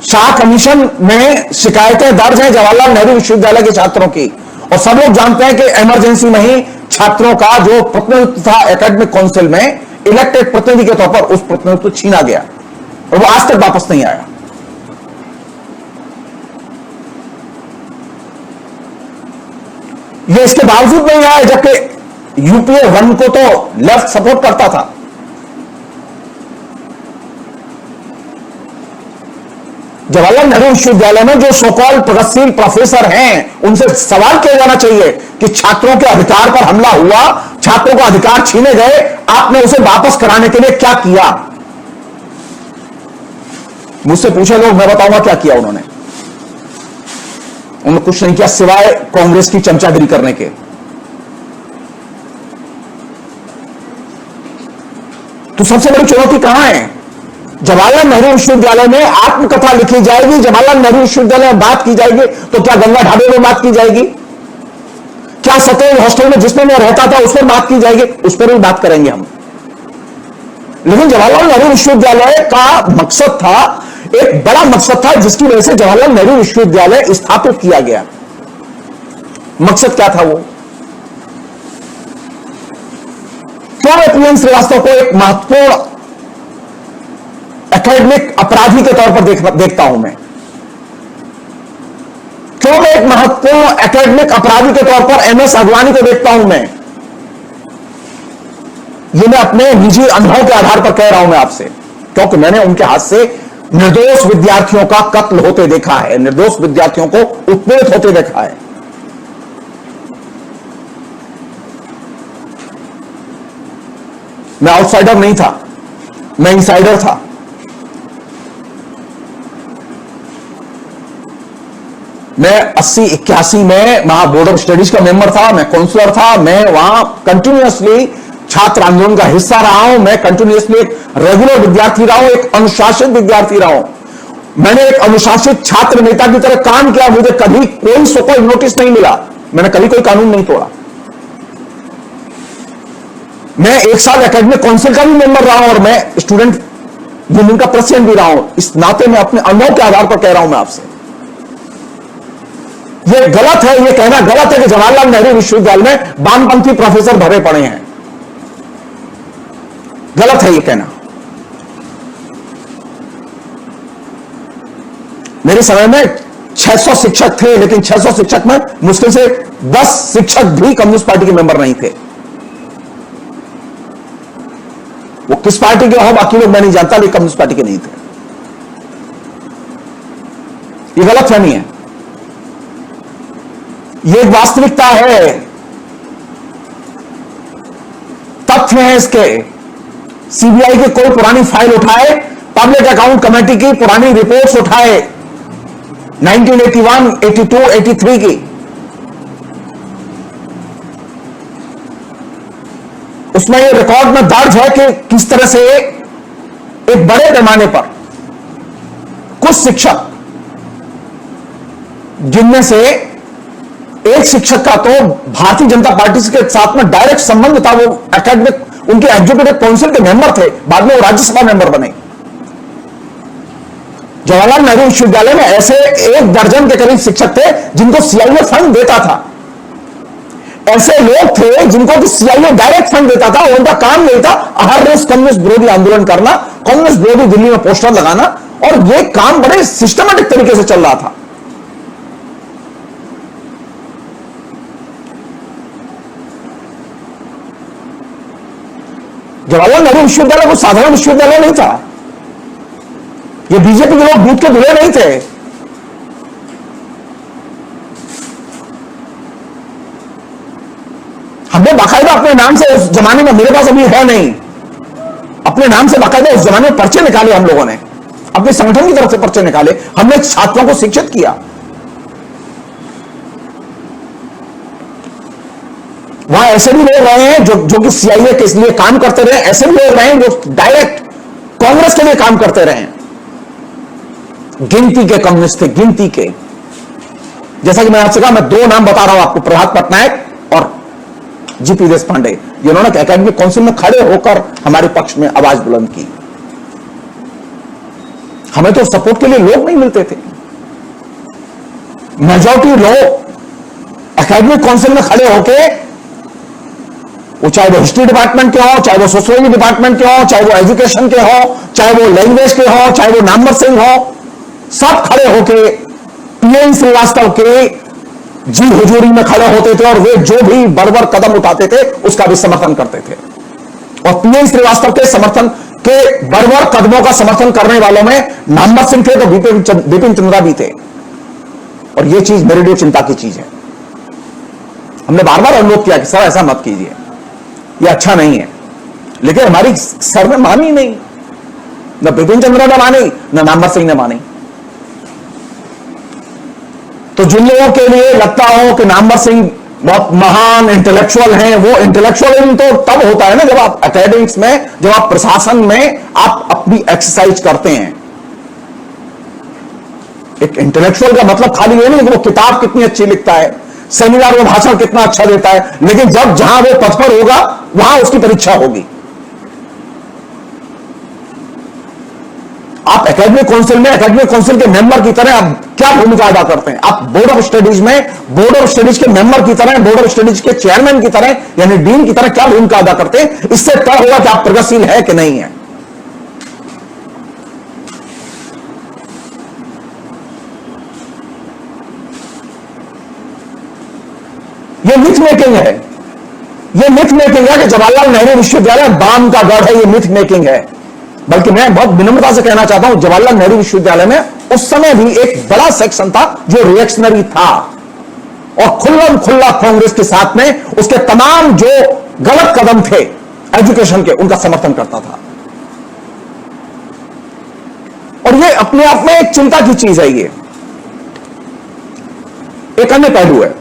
शाह कमीशन में शिकायतें दर्ज हैं जवाहरलाल नेहरू विश्वविद्यालय के छात्रों की, और सब लोग जानते हैं कि इमरजेंसी में ही छात्रों का जो प्रतिनिधित्व था एकेडमिक काउंसिल में, इलेक्टेड प्रतिनिधि के तौर पर उस प्रतिनिधित्व छीना गया। और वो आज तक वापस नहीं आया। ये इसके बावजूद नहीं आया जबकि यूपीए 1 को तो लेफ्ट सपोर्ट करता था। जवाहरलाल नेहरू विश्वविद्यालय में जो सोकॉल्ड प्रगतिशील प्रोफेसर हैं, उनसे सवाल किया जाना चाहिए कि छात्रों के अधिकार पर हमला हुआ, छात्रों का अधिकार छीने गए, आपने उसे वापस कराने के लिए क्या किया? मुझसे पूछे लोग, मैं बताऊंगा क्या किया उन्होंने। उन्होंने कुछ नहीं किया सिवाय कांग्रेस की चमचागिरी करने के। तो सबसे बड़ी चुनौती कहां है? जवाहरलाल नेहरू विश्वविद्यालय में आत्मकथा लिखी जाएगी, जवाहरलाल नेहरू विश्वविद्यालय में बात की जाएगी, तो क्या गंगा ढाबे में बात की जाएगी? क्या सतेज हॉस्टल में जिसमें मैं रहता था उस पर बात की जाएगी? उस पर भी बात करेंगे हम। लेकिन जवाहरलाल नेहरू विश्वविद्यालय का मकसद था, एक बड़ा मकसद था जिसकी वजह से जवाहरलाल नेहरू विश्वविद्यालय स्थापित किया गया। मकसद क्या था वो? क्यों मैं पीएन श्रीवास्तव को एक महत्वपूर्ण एकेडमिक अपराधी के तौर पर देखता हूं मैं? क्यों मैं एक महत्वपूर्ण एकेडमिक अपराधी के तौर पर एमएस अगवानी को देखता हूं मैं? ये मैं अपने निजी अनुभव के आधार पर कह रहा हूं मैं आपसे, क्योंकि मैंने उनके हाथ से निर्दोष विद्यार्थियों का कत्ल होते देखा है, निर्दोष विद्यार्थियों को उत्पीड़ित होते देखा है। मैं आउटसाइडर नहीं था, मैं इनसाइडर था। मैं 80-81 में वहां बोर्ड ऑफ स्टडीज का मेंबर था, मैं काउंसलर था, मैं वहां कंटिन्यूअसली छात्र आंदोलन का हिस्सा रहा हूं, मैं कंटिन्यूअसली एक रेगुलर विद्यार्थी रहा हूं, एक अनुशासित विद्यार्थी रहा हूं। मैंने एक अनुशासित छात्र नेता की तरह काम किया, मुझे कभी कोई सोकॉल्ड नोटिस नहीं मिला, मैंने कभी कोई कानून नहीं तोड़ा। मैं 1 साल एकेडमिक काउंसिल का भी मेंबर रहा हूं और मैं स्टूडेंट यूनियन का प्रेसिडेंट भी रहा हूं। इस नाते मैं अपने अनुभव के आधार पर कह रहा हूं मैं आपसे। यह गलत है, यह कहना गलत है कि जवाहरलाल नेहरू विश्वविद्यालय में वामपंथी प्रोफेसर भरे पड़े हैं। गलत है यह कहना। मेरे समय में 600 शिक्षक थे, लेकिन 600 शिक्षक में मुश्किल से 10 शिक्षक भी कम्युनिस्ट पार्टी के मेंबर नहीं थे। वो किस पार्टी के हो बाकी लोग मैं नहीं जानता, लेकिन कम्युनिस्ट पार्टी के नहीं थे। ये गलतफहमी है, ये एक वास्तविकता है, तथ्य है इसके। सीबीआई की कोई पुरानी फाइल उठाए, पब्लिक अकाउंट कमेटी की पुरानी रिपोर्ट्स उठाए 1981, 82, 83 की, उसमें ये रिकॉर्ड में दर्ज है कि किस तरह से एक बड़े पैमाने पर कुछ शिक्षक, जिनमें से एक शिक्षक का तो भारतीय जनता पार्टी के साथ में डायरेक्ट संबंध था, वो एकेडमिक उनके एग्जीक्यूटिव काउंसिल के मेंबर थे, बाद में वो राज्यसभा मेंबर बने। जवाहरलाल नेहरू विश्वविद्यालय में ऐसे 1 दर्जन के करीब शिक्षक थे जिनको सीआईए फंड देता था। ऐसे लोग थे जिनको सीआईए डायरेक्ट फंड देता था और उनका काम नहीं था हर रोज कम्युनिस्ट विरोधी आंदोलन करना, कम्युनिस्ट विरोधी दिल्ली में पोस्टर लगाना, और यह काम बड़े सिस्टमैटिक तरीके से चल रहा था। जवाहरलाल नेहरू विश्वविद्यालय को साधारण विश्वविद्यालय नहीं था। ये बीजेपी के लोग दूध के धुले नहीं थे। हमने बाकायदा अपने नाम से उस जमाने में, मेरे पास अभी है नहीं, अपने नाम से बाकायदा उस जमाने में पर्चे निकाले हम लोगों ने, अपने संगठन की तरफ से पर्चे निकाले, हमने छात्रों को शिक्षित किया। वहां ऐसे भी लोग रहे हैं जो कि सीआईए के लिए काम करते रहे, ऐसे भी लोग रहे हैं जो डायरेक्ट कांग्रेस के लिए काम करते रहे। गिनती के कम्युनिस्ट थे, गिनती के। जैसा कि मैंने आपसे कहा, मैं 2 नाम बता रहा हूं आपको, प्रभात पटनायक और जीपी देशपांडे, जिन्होंने एकेडमिक काउंसिल में खड़े होकर हमारे पक्ष में आवाज बुलंद की। हमें तो सपोर्ट के लिए लोग नहीं मिलते थे। मेजॉरिटी लोग एकेडमिक काउंसिल में खड़े होकर वो चाहे वो हिस्ट्री डिपार्टमेंट के हो, चाहे वो सोशियोलॉजी डिपार्टमेंट के हो, चाहे वो एजुकेशन के हो, चाहे वो लैंग्वेज के हो, चाहे वो नंबर सिंह हो, सब खड़े होके पीएन श्रीवास्तव के जी हुजूरी में खड़े होते थे और वे जो भी बड़बड़ कदम उठाते थे उसका भी समर्थन करते थे। और पीएन श्रीवास्तव के समर्थन के बड़बड़ कदमों का समर्थन करने वालों में नंबर सिंह थे तो बिपिन चंद्रा भी थे। और यह चीज मेरे लिए चिंता की चीज है। हमने बार बार अनुरोध किया कि सर ऐसा मत कीजिए, यह अच्छा नहीं है, लेकिन हमारी सर ने मानी नहीं, न बिपिन चंद्रा ने मानी न नंबर सिंह ने मानी। तो जिन लोगों के लिए लगता हो कि नंबर सिंह बहुत महान इंटेलेक्चुअल हैं, वो इंटेलेक्चुअल तो तब होता है ना जब आप एकेडमिक्स में, जब आप प्रशासन में आप अपनी एक्सरसाइज करते हैं। एक इंटेलेक्चुअल का मतलब खाली ये नहीं कि वो किताब कितनी अच्छी लिखता है, सेमिनार में भाषण कितना अच्छा देता है, लेकिन जब जहां वो पद पर होगा वहां उसकी परीक्षा होगी। आप एकेडमिक काउंसिल में एकेडमिक काउंसिल के मेंबर की तरह आप क्या भूमिका अदा करते हैं? आप बोर्ड ऑफ स्टडीज में बोर्ड ऑफ स्टडीज के मेंबर की तरह, बोर्ड ऑफ स्टडीज के चेयरमैन की तरह यानी डीन की तरह क्या भूमिका अदा करते हैं? इससे तय होगा कि आप प्रगतिशील है कि नहीं है। यह मिथ मेकिंग है, यह मिथ मेकिंग है कि जवाहरलाल नेहरू विश्वविद्यालय बाम का गढ़ है, यह मिथ मेकिंग है। बल्कि मैं बहुत विनम्रता से कहना चाहता हूं, जवाहरलाल नेहरू विश्वविद्यालय में उस समय भी एक बड़ा सेक्शन था जो रिएक्शनरी था और खुल्लम खुल्ला कांग्रेस के साथ में उसके तमाम जो गलत कदम थे एजुकेशन के उनका समर्थन करता था। और ये अपने आप में एक चिंता की चीज है। ये एक अन्य पहलू है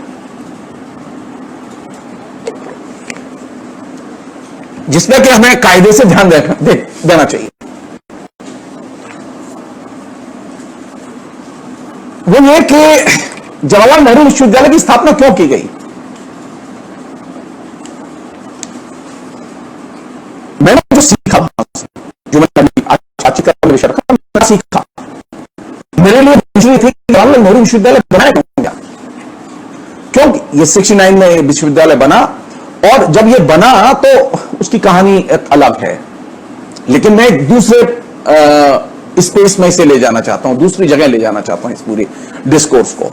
जिसमें कि हमें कायदे से ध्यान देना चाहिए। वो ये कि जवाहरलाल नेहरू विश्वविद्यालय की स्थापना क्यों की गई? मैंने जो सीखा, जो मैंने विषय रखा, मैं सीखा, मेरे लिए दूसरी थी कि जवाहरलाल नेहरू विश्वविद्यालय बनाया क्यों गया? क्योंकि ये 69 में विश्वविद्यालय बना और जब ये बना तो उसकी कहानी एक अलग है, लेकिन मैं एक दूसरे स्पेस में इसे ले जाना चाहता हूं, दूसरी जगह ले जाना चाहता हूं इस पूरी डिस्कोर्स को।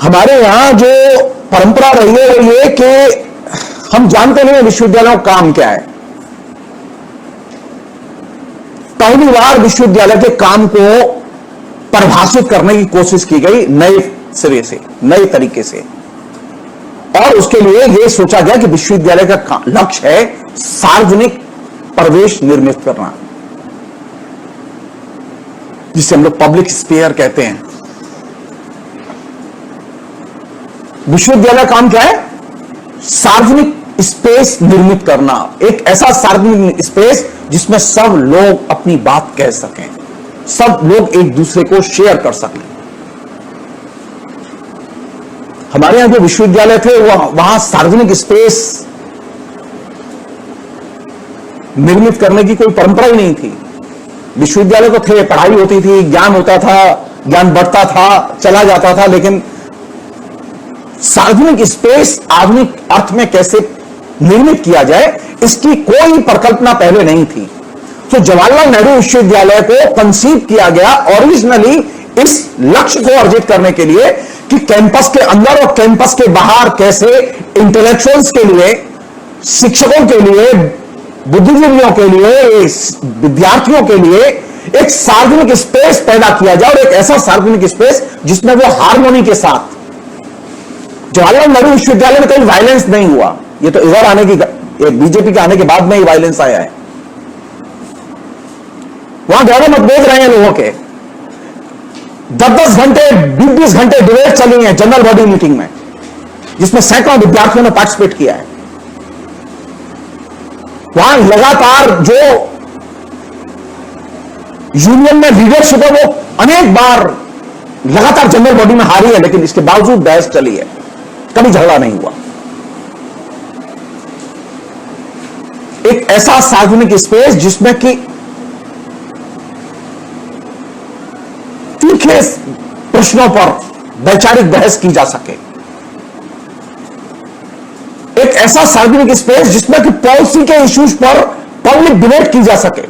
हमारे यहां जो परंपरा रही है वो ये कि हम जानते नहीं विश्वविद्यालयों का काम क्या है। पहली बार विश्वविद्यालय के काम को परिभाषित करने की कोशिश की गई नए सिरे से, नए तरीके से, और उसके लिए यह सोचा गया कि विश्वविद्यालय का लक्ष्य है सार्वजनिक प्रवेश निर्मित करना, जिसे हम लोग पब्लिक स्फीयर कहते हैं। विश्वविद्यालय काम क्या है? सार्वजनिक स्पेस निर्मित करना, एक ऐसा सार्वजनिक स्पेस जिसमें सब लोग अपनी बात कह सकें, सब लोग एक दूसरे को शेयर कर सकें। हमारे यहां जो विश्वविद्यालय थे वहां सार्वजनिक स्पेस निर्मित करने की कोई परंपरा ही नहीं थी। विश्वविद्यालय तो थे, पढ़ाई होती थी, ज्ञान होता था, ज्ञान बढ़ता था, चला जाता था, लेकिन सार्वजनिक स्पेस आधुनिक अर्थ में कैसे निर्मित किया जाए इसकी कोई परिकल्पना पहले नहीं थी। तो जवाहरलाल नेहरू विश्वविद्यालय को कंसीव किया गया ओरिजिनली इस लक्ष्य को अर्जित करने के लिए कि कैंपस के अंदर और कैंपस के बाहर कैसे इंटेलेक्चुअल्स के लिए, शिक्षकों के लिए, बुद्धिजीवियों के लिए, विद्यार्थियों के लिए एक सार्वजनिक स्पेस पैदा किया जाए, और एक ऐसा सार्वजनिक स्पेस जिसमें वो हार्मोनी के साथ। जवाहरलाल नेहरू विश्वविद्यालय में कहीं वायलेंस नहीं हुआ, ये तो इधर आने की, बीजेपी के आने के बाद में ही वायलेंस आया है। वहां ज्यादा मतभेद रहे हैं लोगों के, 10-10 घंटे 20-20 घंटे डिबेट चली है जनरल बॉडी मीटिंग में, जिसमें सैकड़ों विद्यार्थियों ने पार्टिसिपेट किया है। वहां लगातार जो यूनियन में लीडरशिप है वो अनेक बार लगातार जनरल बॉडी में हारी है, लेकिन इसके बावजूद बहस चली है, कभी झगड़ा नहीं हुआ। एक ऐसा सार्वजनिक स्पेस जिसमें कि तीखे प्रश्नों पर वैचारिक बहस की जा सके, ऐसा सार्वजनिक स्पेस जिसमें कि पॉलिसी के इश्यूज पर पब्लिक डिबेट की जा सके,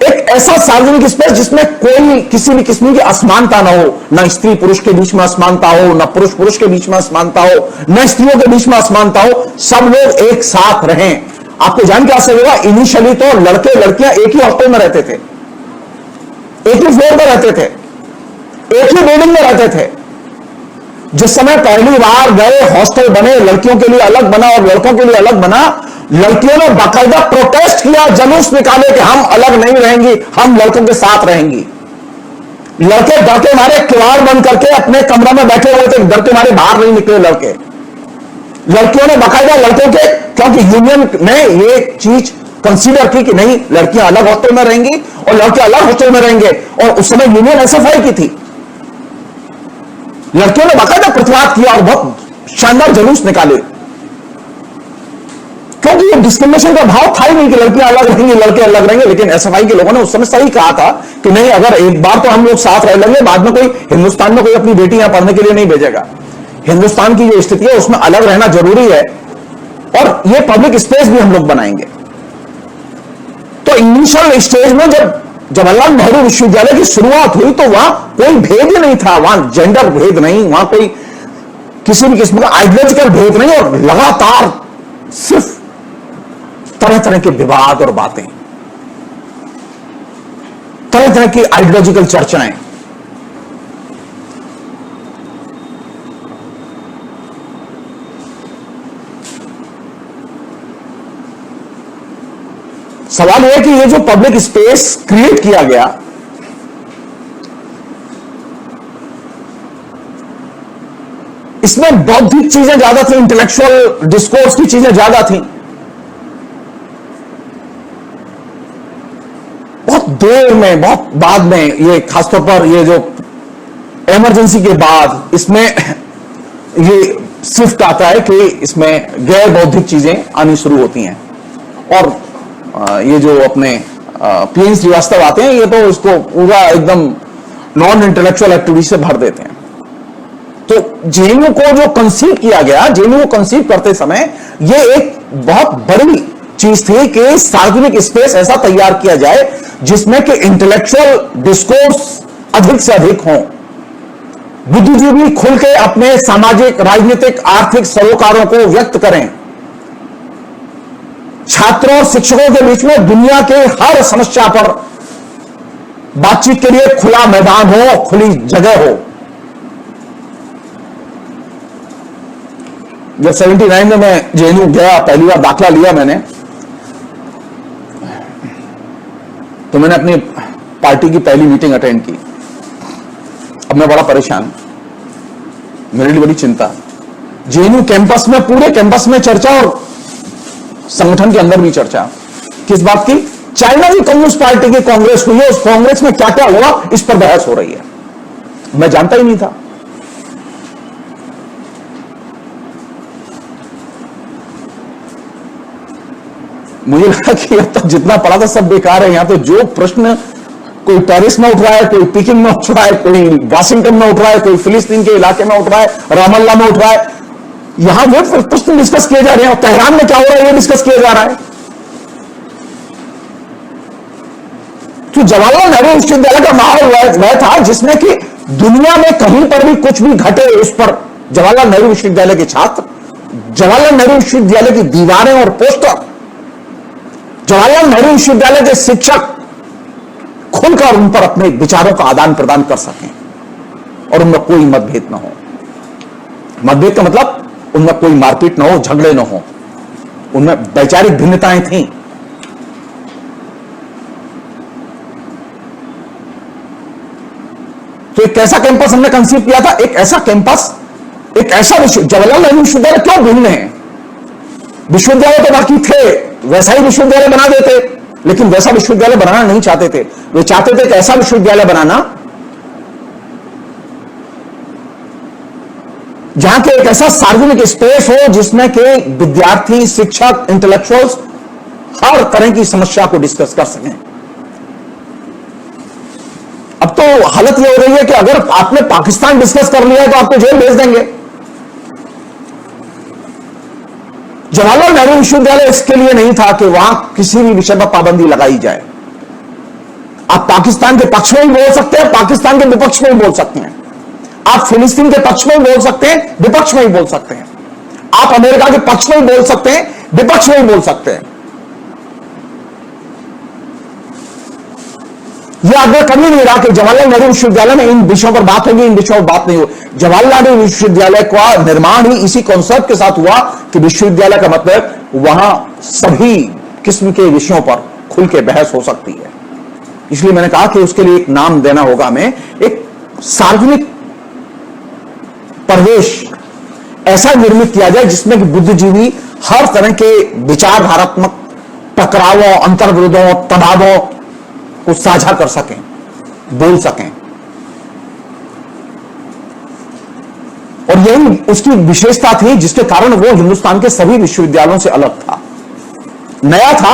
एक ऐसा सार्वजनिक स्पेस जिसमें कोई किसी भी किस्म की असमानता ना हो, ना स्त्री पुरुष के बीच में असमानता हो, ना पुरुष पुरुष के बीच में असमानता हो, ना स्त्रियों के बीच में असमानता हो, सब लोग एक साथ रहें। आपको जान के आश्चर्य होगा, इनिशियली तो लड़के लड़कियां एक ही हॉस्टल में रहते थे, एक ही फ्लोर पर रहते थे, एक ही बिल्डिंग में रहते थे। जिस समय पहली बार गए हॉस्टल बने, लड़कियों के लिए अलग बना और लड़कों के लिए अलग बना, लड़कियों ने बाकायदा प्रोटेस्ट किया, जुलूस निकाले कि हम अलग नहीं रहेंगी, हम लड़कों के साथ रहेंगी। लड़के डर के मारे किवाड़ बंद करके अपने कमरे में बैठे हुए थे, डर के मारे बाहर नहीं निकले लड़के। लड़कियों ने बाकायदा लड़कों के, क्योंकि यूनियन ने ये चीज कंसीडर की कि नहीं, लड़कियां अलग हॉस्टल में रहेंगी और लड़के अलग हॉस्टल में रहेंगे, और उस समय यूनियन एसएफआई की थी। लड़कियों ने बाकायदा प्रतिवाद किया और बहुत शानदार जुलूस निकाले, क्योंकि ये डिस्क्रिमिनेशन का भाव था ही नहीं कि लड़कियां अलग रहेंगी लड़के अलग रहेंगे। लेकिन एसएफआई के लोगों ने उस समय सही कहा था कि नहीं, अगर एक बार तो हम लोग साथ रह लेंगे, बाद में कोई हिंदुस्तान में कोई अपनी बेटी यहां पढ़ने के लिए नहीं भेजेगा। हिंदुस्तान की जो स्थिति है उसमें अलग रहना जरूरी है, और ये पब्लिक स्पेस भी हम लोग बनाएंगे। तो इनिशियल स्टेज में जब जवाहरलाल नेहरू विश्वविद्यालय की शुरुआत हुई तो वहां कोई भेद ही नहीं था, वहां जेंडर भेद नहीं, वहां कोई किसी भी किस्म का आइडियोलॉजिकल भेद नहीं, और लगातार सिर्फ तरह तरह के विवाद और बातें, तरह तरह की आइडियोलॉजिकल चर्चाएं। सवाल यह कि ये जो पब्लिक स्पेस क्रिएट किया गया, इसमें बौद्धिक चीजें ज्यादा थी, इंटेलेक्चुअल डिस्कोर्स की चीजें ज्यादा थी। बहुत देर में, बहुत बाद में, ये खासतौर पर ये जो इमरजेंसी के बाद इसमें ये शिफ्ट आता है कि इसमें गैर बौद्धिक चीजें आनी शुरू होती हैं, और ये जो अपने पीएन श्रीवास्तव आते हैं, ये तो उसको पूरा एकदम नॉन इंटेलेक्चुअल एक्टिविटी से भर देते हैं। तो जेएनयू को जो कंसीव किया गया, जेएनयू को कंसीव करते समय ये एक बहुत बड़ी चीज थी कि सार्वजनिक स्पेस ऐसा तैयार किया जाए जिसमें कि इंटेलेक्चुअल डिस्कोर्स अधिक से अधिक हों, बुद्धिजीवी खुल के अपने सामाजिक, राजनीतिक, आर्थिक सरोकारों को व्यक्त करें, छात्रों और शिक्षकों के बीच में दुनिया के हर समस्या पर बातचीत के लिए खुला मैदान हो, खुली जगह हो। जब 79 में मैं जेएनयू गया, पहली बार दाखिला लिया मैंने, तो मैंने अपनी पार्टी की पहली मीटिंग अटेंड की। अब मैं बड़ा परेशान, मेरे लिए बड़ी चिंता। जेएनयू कैंपस में, पूरे कैंपस में चर्चा, और संगठन के अंदर भी चर्चा। किस बात की? चाइना की कम्युनिस्ट पार्टी की कांग्रेस हुई है, उस कांग्रेस में क्या क्या हुआ इस पर बहस हो रही है। मैं जानता ही नहीं था। मुझे लगा कि अब तक जितना पढ़ा था सब बेकार है। यहां तो जो प्रश्न कोई पेरिस में उठ रहा है, कोई पीकिंग में उठ रहा है, कोई वाशिंगटन में उठ रहा है, कोई फिलिस्तीन के इलाके में उठ रहा है, रामल्ला में उठ रहा है, यहां वो प्रश्न डिस्कस किए जा रहे हैं। और तेहरान में क्या हो रहा है ये डिस्कस किया जा रहा है। तो जवाहरलाल नेहरू विश्वविद्यालय का माहौल वह था जिसमें कि दुनिया में कहीं पर भी कुछ भी घटे, उस पर जवाहरलाल नेहरू विश्वविद्यालय के छात्र, जवाहरलाल नेहरू विश्वविद्यालय की दीवारें और पोस्टर, जवाहरलाल नेहरू विश्वविद्यालय के शिक्षक खुलकर उन पर अपने विचारों का आदान प्रदान कर सकें और उनमें कोई मतभेद न हो। मतभेद का मतलब उनमें कोई मारपीट न हो, झगड़े न हो, उनमें वैचारिक भिन्नताएं थीं। तो एक ऐसा कैंपस हमने कंसीव किया था, एक ऐसा कैंपस, एक ऐसा जवाहरलाल नेहरू विश्वविद्यालय क्यों भिन्न है? विश्वविद्यालय तो बाकी थे, वैसा ही विश्वविद्यालय बना देते, लेकिन वैसा विश्वविद्यालय बनाना नहीं चाहते थे। वे चाहते थे कि ऐसा विश्वविद्यालय बनाना जहां के एक ऐसा सार्वजनिक स्पेस हो जिसमें के विद्यार्थी, शिक्षक, इंटेलेक्चुअल्स हर तरह की समस्या को डिस्कस कर सकें। अब तो हालत यह हो रही है कि अगर आपने पाकिस्तान डिस्कस कर लिया है तो आपको जेल भेज देंगे। जवाहरलाल नेहरू विश्वविद्यालय इसके लिए नहीं था कि वहां किसी भी विषय पर पाबंदी लगाई जाए। आप पाकिस्तान के पक्ष में भी बोल सकते हैं, पाकिस्तान के विपक्ष में भी बोल सकते हैं। आप फिलिस्तीन के पक्ष में भी बोल सकते हैं, विपक्ष में भी बोल सकते हैं। आप अमेरिका के पक्ष में भी बोल सकते हैं, विपक्ष में भी बोल सकते हैं। यह आग्रह कभी नहीं रहा कि जवाहरलाल नेहरू विश्वविद्यालय में इन विषयों पर बात होगी, इन विषयों पर बात नहीं होगी। जवाहरलाल नेहरू विश्वविद्यालय का निर्माण ही इसी कॉन्सेप्ट के साथ हुआ कि विश्वविद्यालय का मतलब वहां सभी किस्म के विषयों पर खुल के बहस हो सकती है। इसलिए मैंने कहा कि उसके लिए एक नाम देना होगा हमें, एक सार्वजनिक परिवेश ऐसा निर्मित किया जाए जिसमें कि बुद्धिजीवी हर तरह के विचारधारात्मक टकरावों, अंतर्विरोधों, तनावों को साझा कर सकें, बोल सकें। और यही उसकी विशेषता थी जिसके कारण वो हिंदुस्तान के सभी विश्वविद्यालयों से अलग था। नया था,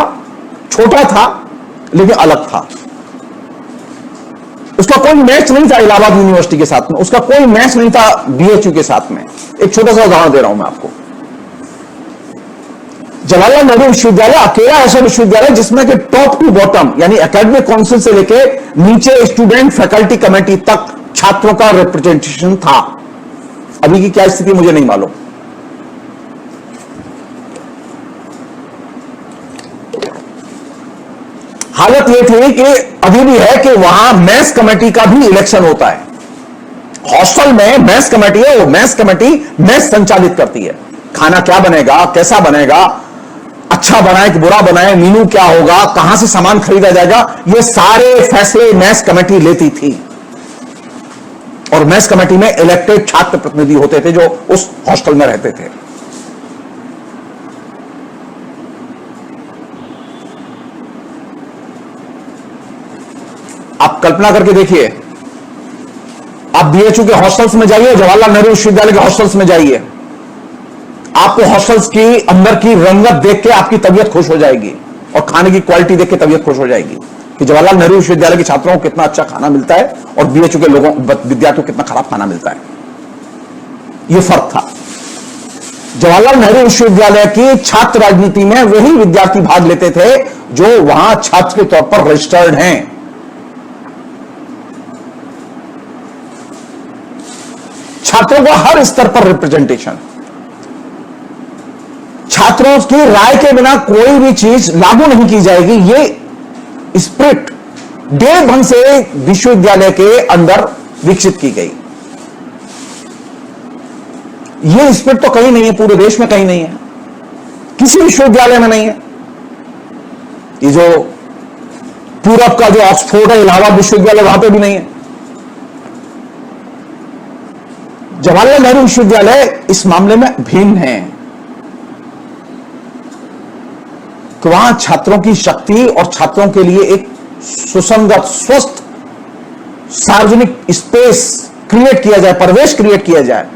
छोटा था, लेकिन अलग था। उसका कोई मैच नहीं था इलाहाबाद यूनिवर्सिटी के साथ में, उसका कोई मैच नहीं था बीएचयू के साथ में। एक छोटा सा उदाहरण दे रहा हूं मैं आपको। जवाहरलाल नेहरू विश्वविद्यालय अकेला ऐसा विश्वविद्यालय जिसमें कि टॉप टू बॉटम यानी एकेडमिक काउंसिल से लेके नीचे स्टूडेंट फैकल्टी कमेटी तक छात्रों का रिप्रेजेंटेशन था। अभी की क्या स्थिति मुझे नहीं मालूम। हालत यह थी कि अभी भी है कि वहां मेस कमेटी का भी इलेक्शन होता है। हॉस्टल में मेस कमेटी है, वो मेस कमेटी मेस संचालित करती है। खाना क्या बनेगा, कैसा बनेगा, अच्छा बनाए कि बुरा बनाए, मेनू क्या होगा, कहां से सामान खरीदा जाएगा, ये सारे फैसले मेस कमेटी लेती थी। और मेस कमेटी में इलेक्टेड छात्र प्रतिनिधि होते थे जो उस हॉस्टल में रहते थे। आप कल्पना करके देखिए, आप बीएचयू के हॉस्टल्स में जाइए, जवाहरलाल नेहरू विश्वविद्यालय के हॉस्टल्स में जाइए, आपको हॉस्टल्स की अंदर की रंगत देख के आपकी तबीयत खुश हो जाएगी और खाने की क्वालिटी देख के तबीयत खुश हो जाएगी कि जवाहरलाल नेहरू विश्वविद्यालय के छात्रों को कितना अच्छा खाना मिलता है और बीएचयू के लोगों विद्यार्थियों को कितना खराब खाना मिलता है। यह फर्क था। जवाहरलाल नेहरू विश्वविद्यालय की छात्र राजनीति में वही विद्यार्थी भाग लेते थे जो वहां छात्र के तौर पर रजिस्टर्ड हैं। छात्रों का हर स्तर पर रिप्रेजेंटेशन, छात्रों की राय के बिना कोई भी चीज लागू नहीं की जाएगी, ये स्पिरिट डेढ़ ढंग से विश्वविद्यालय के अंदर विकसित की गई। ये स्पिरिट तो कहीं नहीं है, पूरे देश में कहीं नहीं है, किसी विश्वविद्यालय में नहीं है। ये जो पूरब का जो ऑक्सफोर्ड है, इलाहाबाद विश्वविद्यालय, वहां पे भी नहीं है। जवाहरलाल नेहरू विश्वविद्यालय इस मामले में भिन्न है कि वहां छात्रों की शक्ति और छात्रों के लिए एक सुसंगत, स्वस्थ सार्वजनिक स्पेस क्रिएट किया जाए, परिवेश क्रिएट किया जाए।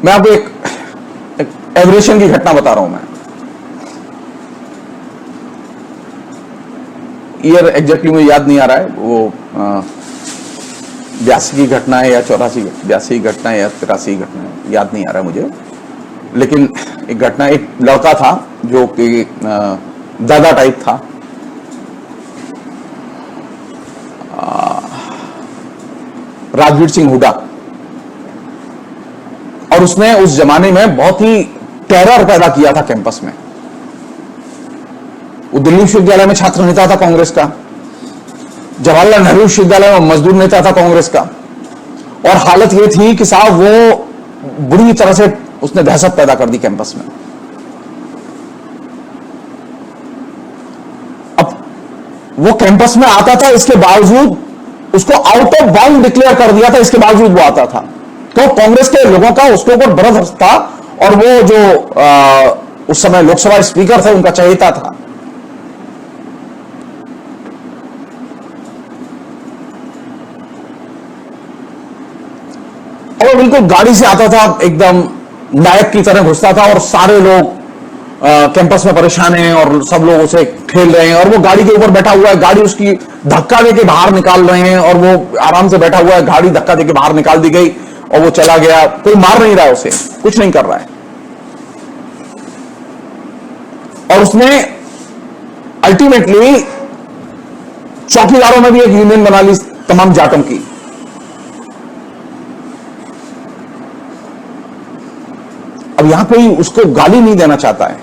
मैं आपको एक एवरेशन की घटना बता रहा हूं। मैं ईयर एग्जैक्टली मुझे याद नहीं आ रहा है, वो 82 की घटना है या 82 घटना है या 83 घटना है, याद नहीं आ रहा है मुझे। लेकिन एक घटना, एक लड़का था जो कि दादा टाइप था, राजवीर सिंह हुड्डा, और उसने उस जमाने में बहुत ही टेरर पैदा किया था कैंपस में। वो दिल्ली विश्वविद्यालय में छात्र नेता था कांग्रेस का, जवाहरलाल नेहरू विश्वविद्यालय में मजदूर नेता था कांग्रेस का। और हालत यह थी कि साहब वो बुरी तरह से उसने दहशत पैदा कर दी कैंपस में। अब वो कैंपस में आता था, इसके बावजूद उसको आउट ऑफ बाउंड डिक्लेयर कर दिया था, इसके बावजूद वो आता था। तो कांग्रेस के लोगों का उसके ऊपर बड़ा हर्ष था, और वो जो उस समय लोकसभा स्पीकर थे उनका चहेता था। और बिल्कुल गाड़ी से आता था, एकदम नायक की तरह घुसता था, और सारे लोग कैंपस में परेशान हैं और सब लोग उसे खेल रहे हैं, और वो गाड़ी के ऊपर बैठा हुआ है, गाड़ी उसकी धक्का देके बाहर निकाल रहे हैं, और वो आराम से बैठा हुआ है, गाड़ी धक्का देके बाहर निकाल दी गई, और वो चला गया, कोई मार नहीं रहा है उसे, कुछ नहीं कर रहा है, और उसने अल्टीमेटली चौकीदारों में भी एक यूनियन बना ली तमाम जाटों की। अब यहां कोई उसको गाली नहीं देना चाहता है,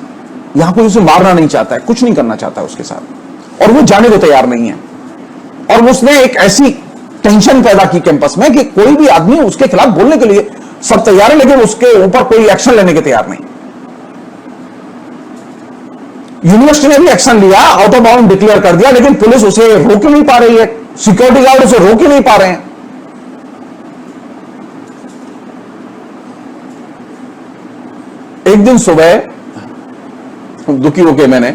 यहां कोई उसे मारना नहीं चाहता है, कुछ नहीं करना चाहता है उसके साथ, और वो जाने को तैयार नहीं है। और उसने एक ऐसी टेंशन पैदा की कैंपस में कि कोई भी आदमी उसके खिलाफ बोलने के लिए सब तैयार है, लेकिन उसके ऊपर कोई एक्शन लेने के तैयार नहीं। यूनिवर्सिटी ने भी एक्शन लिया, आउट ऑफ बाउंड डिक्लेयर कर दिया, लेकिन पुलिस उसे रोक ही नहीं पा रही है, सिक्योरिटी गार्ड उसे रोक ही नहीं पा रहे हैं। एक दिन सुबह दुखी होकर मैंने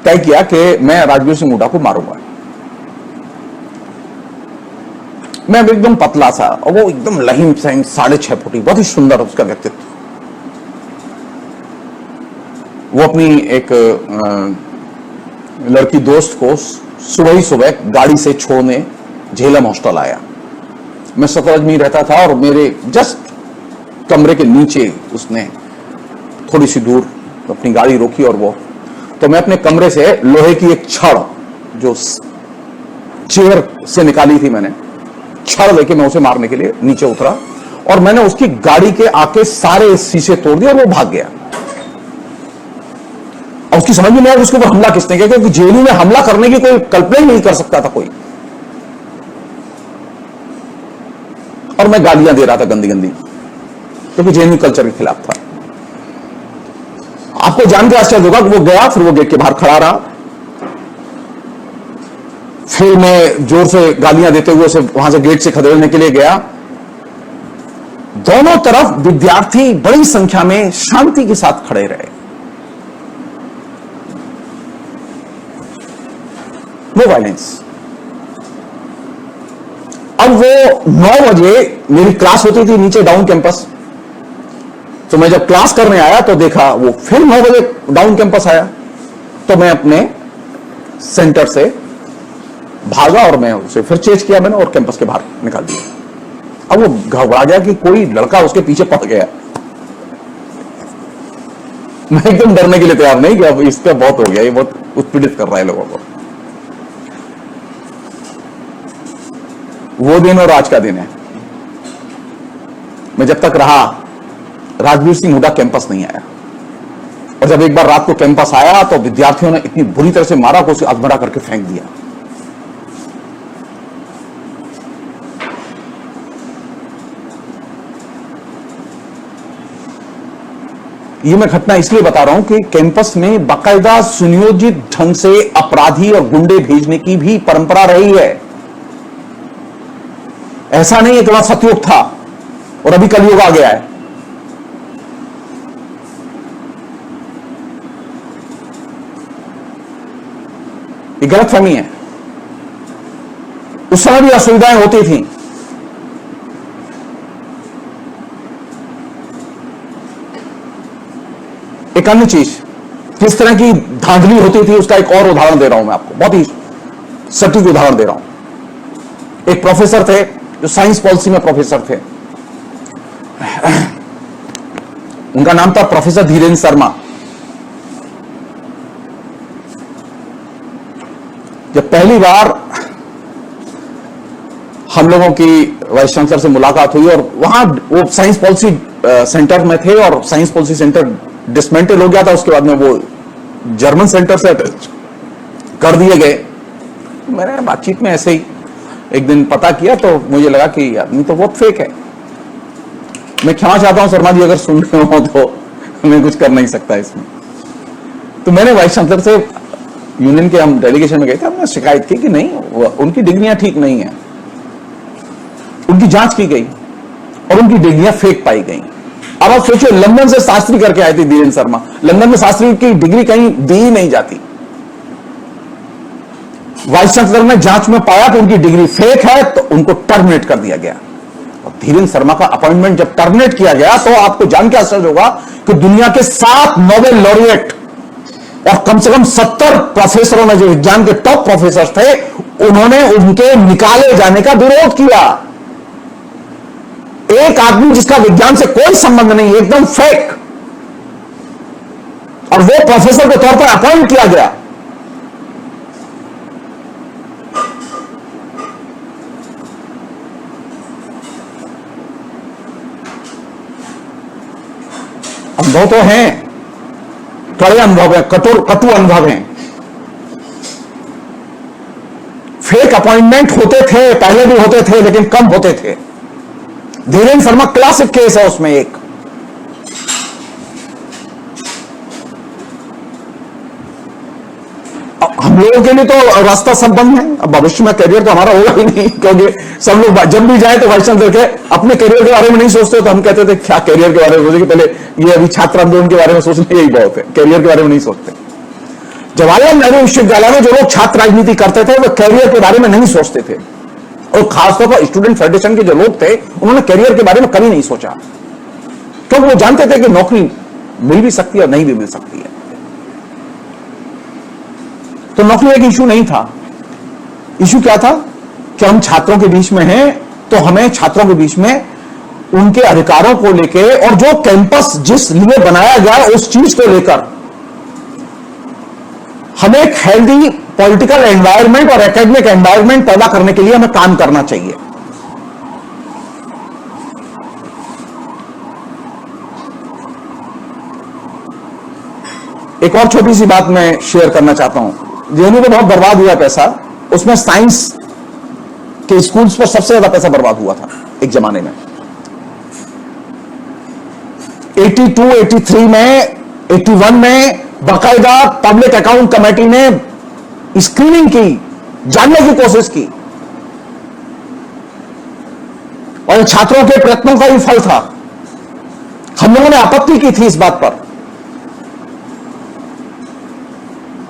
तय किया कि मैं राजवीर सिंह हुड्डा को मारूंगा। मैं एकदम पतला सा और वो एकदम लहीम सहीम 6.5 फुटी, बहुत ही सुंदर उसका व्यक्तित्व। वो अपनी एक लड़की दोस्त को सुबह ही सुबह गाड़ी से छोड़ने झेलम हॉस्टल आया। मैं सतलज में रहता था और मेरे जस्ट कमरे के नीचे उसने थोड़ी सी दूर अपनी गाड़ी रोकी, और वो तो मैं अपने कमरे से लोहे की एक छड़ जो चेयर से निकाली थी, मैंने छड़ लेके मैं उसे मारने के लिए नीचे उतरा, और मैंने उसकी गाड़ी के आके सारे शीशे तोड़ दिए और वो भाग गया। और उसकी समझ में नहीं आया उसके ऊपर हमला किसने किया, क्योंकि जेएनयू में हमला करने की कोई कल्पना ही नहीं कर सकता था कोई। और मैं गालियां दे रहा था गंदी गंदी, क्योंकि जेएनयू कल्चर के खिलाफ था। आपको जानकर आश्चर्य होगा कि वो गया, फिर वो गेट के बाहर खड़ा रहा, फिर मैं जोर से गालियां देते हुए उसे वहां से गेट से खदेड़ने के लिए गया। दोनों तरफ विद्यार्थी बड़ी संख्या में शांति के साथ खड़े रहे, नो वायलेंस। अब वो 9 बजे मेरी क्लास होती थी नीचे डाउन कैंपस, तो मैं जब क्लास करने आया तो देखा वो फिर 9 बजे डाउन कैंपस आया, तो मैं अपने सेंटर से भागा और मैं उसे फिर चेज किया मैंने और कैंपस के बाहर निकाल दिया। अब वो घबरा गया कि कोई लड़का उसके पीछे पड़ गया। मैं एकदम डरने के लिए तैयार नहीं कि अब इसका बहुत हो गया, ये बहुत उत्पीड़ित कर रहा है लोगों को। वो दिन और आज का दिन है। मैं जब तक रहा राजवीर सिंह हुड्डा कैंपस नहीं आया, और जब एक बार रात को कैंपस आया तो विद्यार्थियों ने इतनी बुरी तरह से मारा कि उसे अधमरा करके फेंक दिया। ये मैं घटना इसलिए बता रहा हूं कि कैंपस में बाकायदा सुनियोजित ढंग से अपराधी और गुंडे भेजने की भी परंपरा रही है। ऐसा नहीं है कि वहां सतयुग था और अभी कलयुग आ गया है। ये गलतफहमी है। उस समय भी असुविधाएं होती थी। एक अन्य चीज किस तरह की धांधली होती थी उसका एक और उदाहरण दे रहा हूं मैं आपको, बहुत ही सटीक उदाहरण दे रहा हूं। एक प्रोफेसर थे जो साइंस पॉलिसी में प्रोफेसर थे, उनका नाम था प्रोफेसर धीरेन्द्र शर्मा। जब पहली बार हम लोगों की वाइस चांसलर से मुलाकात हुई और वहां वो साइंस पॉलिसी सेंटर में थे और साइंस पॉलिसी सेंटर डिसमेंटल हो गया था, उसके बाद में वो जर्मन सेंटर से कर दिए गए। मैंने बातचीत में ऐसे ही एक दिन पता किया तो मुझे लगा कि आदमी तो बहुत फेक है। मैं क्षमा चाहता हूं शर्मा जी अगर सुन रहे हो तो मैं कुछ कर नहीं सकता इसमें। तो मैंने वाइस चांसलर से यूनियन के हम डेलीगेशन में गए थे, हमने शिकायत की कि नहीं उनकी डिग्रियां ठीक नहीं है। उनकी जांच की गई और उनकी डिग्रियां फेक पाई गई। अब आप सोचिए, लंदन से शास्त्री करके आए थे धीरेन्द्र शर्मा, लंदन में शास्त्री की डिग्री कहीं दी ही नहीं जाती। वाइस चांसलर ने जांच में पाया कि उनकी डिग्री फेक है तो उनको टर्मिनेट कर दिया गया। और धीरेन्द्र शर्मा का अपॉइंटमेंट जब टर्मिनेट किया गया तो आपको जान के आश्चर्य होगा कि दुनिया के 7 नोबेल लॉरिएट और कम से कम 70 प्रोफेसरों ने, जो विज्ञान के टॉप प्रोफेसर थे, उन्होंने उनके निकाले जाने का विरोध किया। एक आदमी जिसका विज्ञान से कोई संबंध नहीं, एकदम फेक, और वो प्रोफेसर के तौर पर अपॉइंट किया गया। अनुभव तो हैं, कड़े अनुभव हैं, कटु अनुभव हैं। फेक अपॉइंटमेंट होते थे, पहले भी होते थे, लेकिन कम होते थे। धीरेन्द्र शर्मा क्लासिक केस है उसमें एक। हम लोगों के लिए तो रास्ता सब बंद है। अब भविष्य में करियर तो हमारा होगा ही नहीं, क्योंकि सब लोग जब भी जाए तो वाइस चांसलर के अपने करियर के बारे में नहीं सोचते। तो हम कहते थे क्या करियर के बारे में सोचे, पहले ये अभी छात्र आंदोलन के बारे में सोचना यही बहुत है, करियर के बारे में नहीं सोचते। जवाहरलाल नेहरू विश्वविद्यालय में जो लोग छात्र राजनीति करते थे वो करियर के बारे में नहीं सोचते थे, और खासतौर पर स्टूडेंट फेडरेशन के जो लोग थे उन्होंने करियर के बारे में कभी नहीं सोचा, क्योंकि वो जानते थे कि नौकरी मिल भी सकती है और नहीं भी मिल सकती है। तो नौकरी एक इशू नहीं था। इशू क्या था कि हम छात्रों के बीच में हैं, तो हमें छात्रों के बीच में उनके अधिकारों को लेकर और जो कैंपस जिस लिए बनाया गया उस चीज को लेकर हमें एक हेल्दी पॉलिटिकल एनवायरनमेंट और एकेडमिक एनवायरनमेंट पैदा करने के लिए हमें काम करना चाहिए। एक और छोटी सी बात मैं शेयर करना चाहता हूं। जेएनयू में बहुत बर्बाद हुआ पैसा, उसमें साइंस के स्कूल्स पर सबसे ज्यादा पैसा बर्बाद हुआ था एक जमाने में। 82, 83 में, 81 में बाकायदा पब्लिक अकाउंट कमेटी ने स्क्रीनिंग की, जानने की कोशिश की, और छात्रों के प्रयत्नों का ही फल था। हम लोगों ने आपत्ति की थी इस बात पर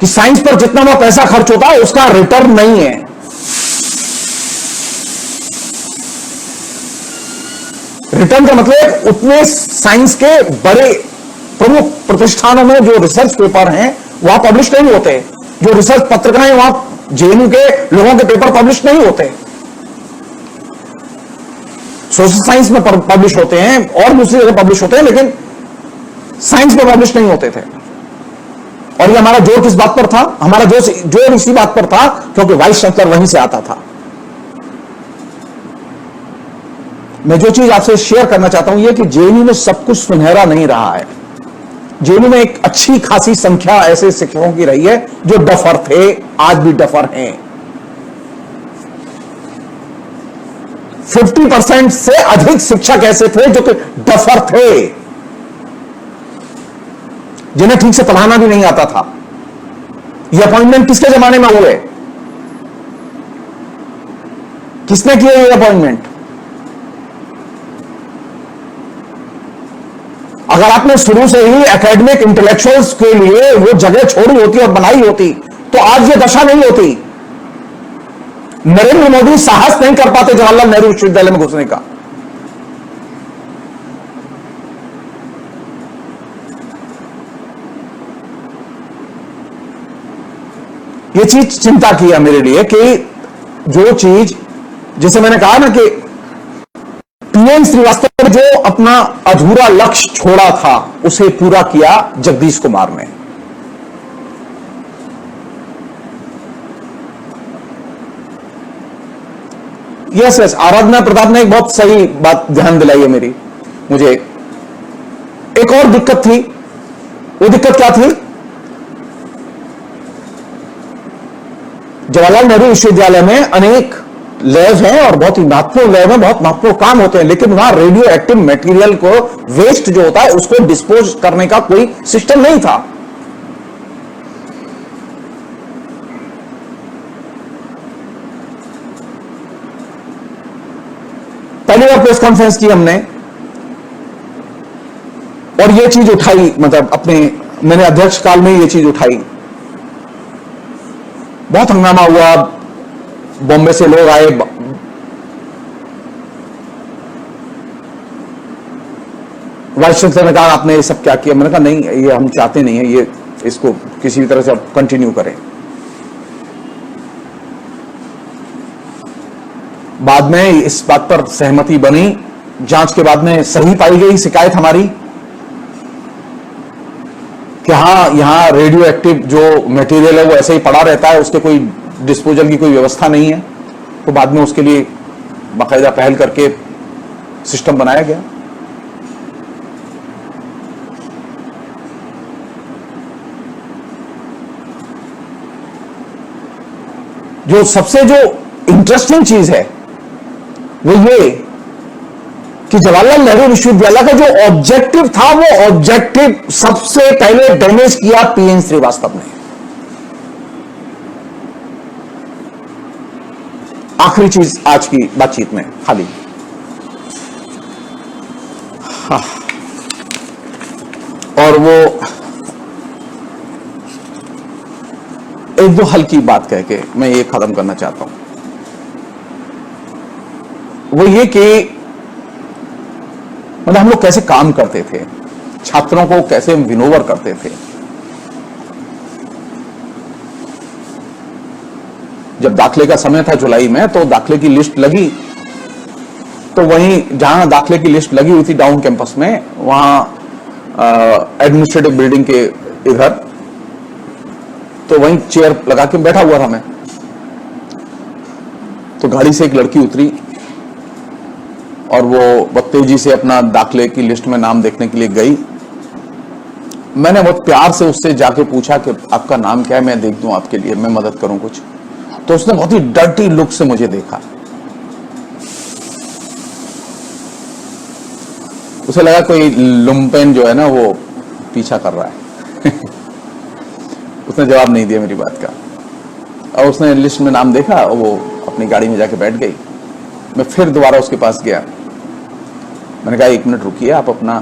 कि साइंस पर जितना वह पैसा खर्च होता है उसका रिटर्न नहीं है। रिटर्न का मतलब उतने साइंस के बड़े प्रमुख प्रतिष्ठानों में जो रिसर्च पेपर हैं वहां पब्लिश नहीं होते, जो रिसर्च पत्रिकाएं वहां जेएनयू के लोगों के पेपर पब्लिश नहीं होते। सोशल साइंस में पब्लिश होते हैं और दूसरी जगह पब्लिश होते हैं, लेकिन साइंस में पब्लिश नहीं होते थे। और ये हमारा जोर किस बात पर था? हमारा जोर इसी बात पर था क्योंकि वाइस चांसलर वहीं से आता था। मैं जो चीज आपसे शेयर करना चाहता हूं यह कि जेएनयू में सब कुछ सुनहरा नहीं रहा है। जेएनयू में एक अच्छी खासी संख्या ऐसे शिक्षकों की रही है जो डफर थे, आज भी डफर हैं। 50% से अधिक शिक्षक ऐसे थे जो कि डफर थे, जिन्हें ठीक से पढ़ाना भी नहीं आता था। ये अपॉइंटमेंट किसके जमाने में हुए? किसने किए ये अपॉइंटमेंट? अगर आपने शुरू से ही एकेडमिक इंटेलेक्चुअल्स के लिए वो जगह छोड़ी होती और बनाई होती तो आज ये दशा नहीं होती। नरेंद्र मोदी साहस नहीं कर पाते जवाहरलाल नेहरू विश्वविद्यालय में घुसने का। ये चीज चिंता की है मेरे लिए कि जो चीज, जैसे मैंने कहा ना कि पीएन श्रीवास्तव ने जो अपना अधूरा लक्ष्य छोड़ा था उसे पूरा किया जगदीश कुमार ने। यस, आराधना प्रताप ने एक बहुत सही बात ध्यान दिलाई है मुझे। एक और दिक्कत थी, वो दिक्कत क्या थी? जवाहरलाल नेहरू विश्वविद्यालय में अनेक लैब हैं और बहुत ही महत्वपूर्ण लैब हैं, बहुत महत्वपूर्ण काम होते हैं, लेकिन वहां रेडियो एक्टिव मटेरियल को, वेस्ट जो होता है उसको डिस्पोज करने का कोई सिस्टम नहीं था। पहली बार प्रेस कॉन्फ्रेंस की हमने और ये चीज उठाई, मतलब मैंने अध्यक्ष काल में ये चीज उठाई। बहुत हंगामा हुआ, बॉम्बे से लोग आए, वाइस चांसलर ने कहा आपने ये सब क्या किया? मैंने कहा नहीं, ये हम चाहते नहीं है, ये इसको किसी भी तरह से आप कंटिन्यू करें। बाद में इस बात पर सहमति बनी जांच के बाद में सही पाई गई शिकायत हमारी कि हाँ यहां रेडियो एक्टिव जो मटेरियल है वो ऐसे ही पड़ा रहता है, उसके कोई डिस्पोजल की कोई व्यवस्था नहीं है, तो बाद में उसके लिए बाकायदा पहल करके सिस्टम बनाया गया। जो सबसे जो इंटरेस्टिंग चीज है वो ये कि जवाहरलाल नेहरू विश्वविद्यालय का जो ऑब्जेक्टिव था वो ऑब्जेक्टिव सबसे पहले डैमेज किया पीएन श्रीवास्तव ने। आखिरी चीज आज की बातचीत में खाली हाँ, और वो एक दो हल्की बात कह के मैं ये खत्म करना चाहता हूं, वो ये कि मतलब हम लोग कैसे काम करते थे, छात्रों को कैसे विनोवर करते थे। जब दाखिले का समय था जुलाई में, तो दाखिले की लिस्ट लगी, तो वहीं जहां दाखिले की लिस्ट लगी हुई थी डाउन कैंपस में, वहां एडमिनिस्ट्रेटिव बिल्डिंग के इधर, तो वहीं चेयर लगा के बैठा हुआ था मैं। तो गाड़ी से एक लड़की उतरी और वो बहुत तेजी से अपना दाखिले की लिस्ट में नाम देखने के लिए गई। मैंने बहुत प्यार से उससे जाके पूछा कि आपका नाम क्या है, मैं देख दूं आपके लिए, मैं मदद करूं कुछ। तो उसने बहुत ही डर्टी लुक से मुझे देखा। उसे लगा कोई लुम्पेन जो है ना वो पीछा कर रहा है। उसने जवाब नहीं दिया मेरी बात का, और उसने लिस्ट में नाम देखा और वो अपनी गाड़ी में जाके बैठ गई। मैं फिर दोबारा उसके पास गया, मैंने कहा 1 मिनट रुकिए आप अपना,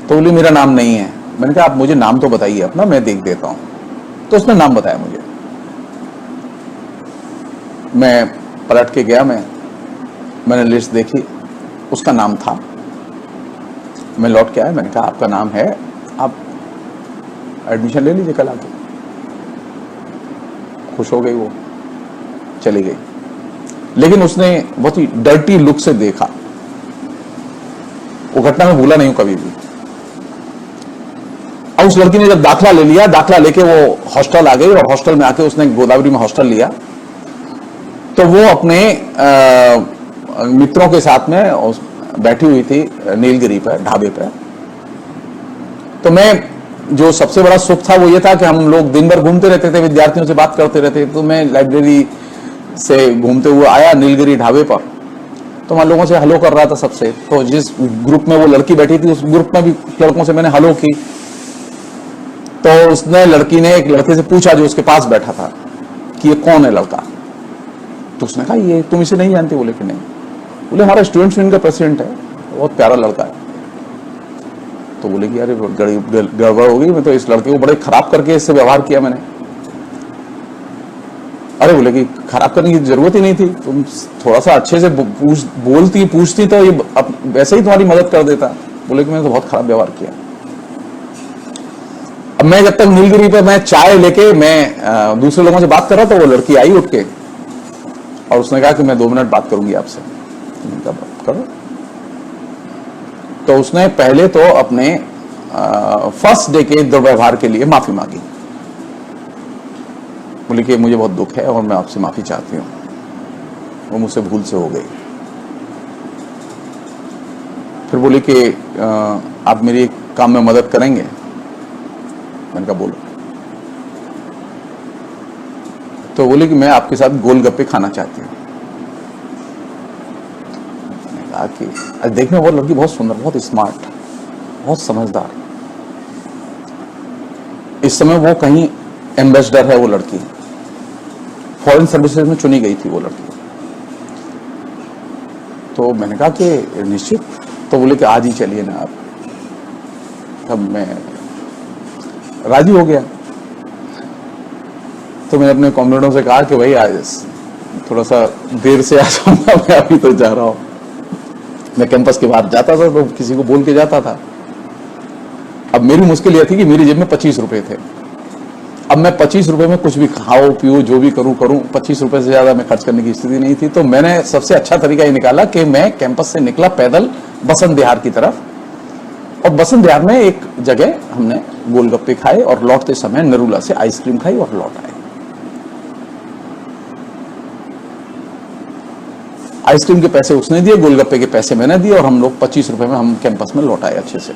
तो बोली मेरा नाम नहीं है। मैंने कहा आप मुझे नाम तो बताइए अपना, मैं देख देता हूं। तो उसने नाम बताया मुझे। मैं पलट के गया, मैंने लिस्ट देखी, उसका नाम था। मैं लौट के आया, मैंने कहा आपका नाम है, आप एडमिशन ले लीजिए कल आके। खुश हो गई वो, चली गई। लेकिन उसने बहुत ही डर्टी लुक से देखा। वो घटना मैं भूला नहीं हूं कभी भी। और उस लड़की ने जब दाखिला ले लिया, दाखिला लेके वो हॉस्टल आ गई, और हॉस्टल में आके उसने गोदावरी में हॉस्टल लिया। तो वो अपने मित्रों के साथ में बैठी हुई थी नीलगिरी पर, ढाबे पर। तो मैं, जो सबसे बड़ा सुख था वो ये था कि हम लोग दिन भर घूमते रहते थे, विद्यार्थियों से बात करते रहते थे। तो मैं लाइब्रेरी से घूमते हुए आया नीलगिरी ढाबे पर, तो मैं लोगों से हेलो कर रहा था सबसे। तो जिस ग्रुप में वो लड़की बैठी थी, उस ग्रुप में भी लड़कों से मैंने हेलो की। तो उसने, लड़की ने एक लड़के से पूछा जो उसके पास बैठा था कि ये कौन है लड़का। तो उसने कहा ये तुम इसे नहीं जानती? बोले कि नहीं। बोले हमारा स्टूडेंट्स यूनियन का प्रेसिडेंट है, बहुत प्यारा लड़का है। तो बोले कि यार गड़बड़ हो गई, मैं तो इस लड़के को बड़े खराब करके इससे व्यवहार किया मैंने। अरे बोले कि खराब करने की जरूरत ही नहीं थी, तुम थोड़ा सा अच्छे से पूछती तो ये वैसे ही तुम्हारी मदद कर देता। बोले कि मैंने तो बहुत खराब व्यवहार किया। अब मैं जब तक नीलगिरी पे मैं चाय लेके मैं दूसरे लोगों से बात कर रहा था, वो लड़की आई उठ के और उसने कहा कि मैं 2 मिनट बात करूंगी आपसे। बात करो। तो उसने पहले तो अपने फर्स्ट डे के दुर्व्यवहार के लिए माफी मांगी। बोले कि मुझे बहुत दुख है और मैं आपसे माफी चाहती हूँ, वो मुझसे भूल से हो गई। फिर बोले कि आप मेरी काम में मदद करेंगे? मैंने कहा बोलो। तो बोले कि मैं आपके साथ गोलगप्पे खाना चाहती हूँ। मैंने कहा कि देखने वो लड़की बहुत सुंदर, बहुत स्मार्ट, बहुत समझदार। इस समय वो कहीं एम्बेसडर है वो लड़की, फॉरेन सर्विसेज में चुनी गई थी वो लड़की। तो मैंने कहा कि निश्चित। तो बोले कि आज ही चलिए ना आप। तब मैं राजी हो गया। तो मैंने अपने कॉमरेडों से कहा कि भाई आज थोड़ा सा देर से आ जाऊंगा, मैं अभी तो जा रहा हूं। मैं कैंपस के बाहर जाता था तो किसी को बोल के जाता था। अब मेरी मुश्किल यह थी कि मेरी जेब में 25 रुपए थे। अब मैं 25 रुपए में कुछ भी खाओ पियो जो भी करूं 25 रुपए से ज्यादा मैं खर्च करने की स्थिति नहीं थी। तो मैंने सबसे अच्छा तरीका ये निकाला कि मैं कैंपस से निकला पैदल बसंत विहार की तरफ, और बसंत विहार में एक जगह हमने गोलगप्पे खाए और लौटते समय नरूला से आइसक्रीम खाई और लौट आए। आइसक्रीम के पैसे उसने दिए, गोलगप्पे के पैसे मैंने दिए, और हम लोग 25 रुपए में हम कैंपस में लौट आए अच्छे से।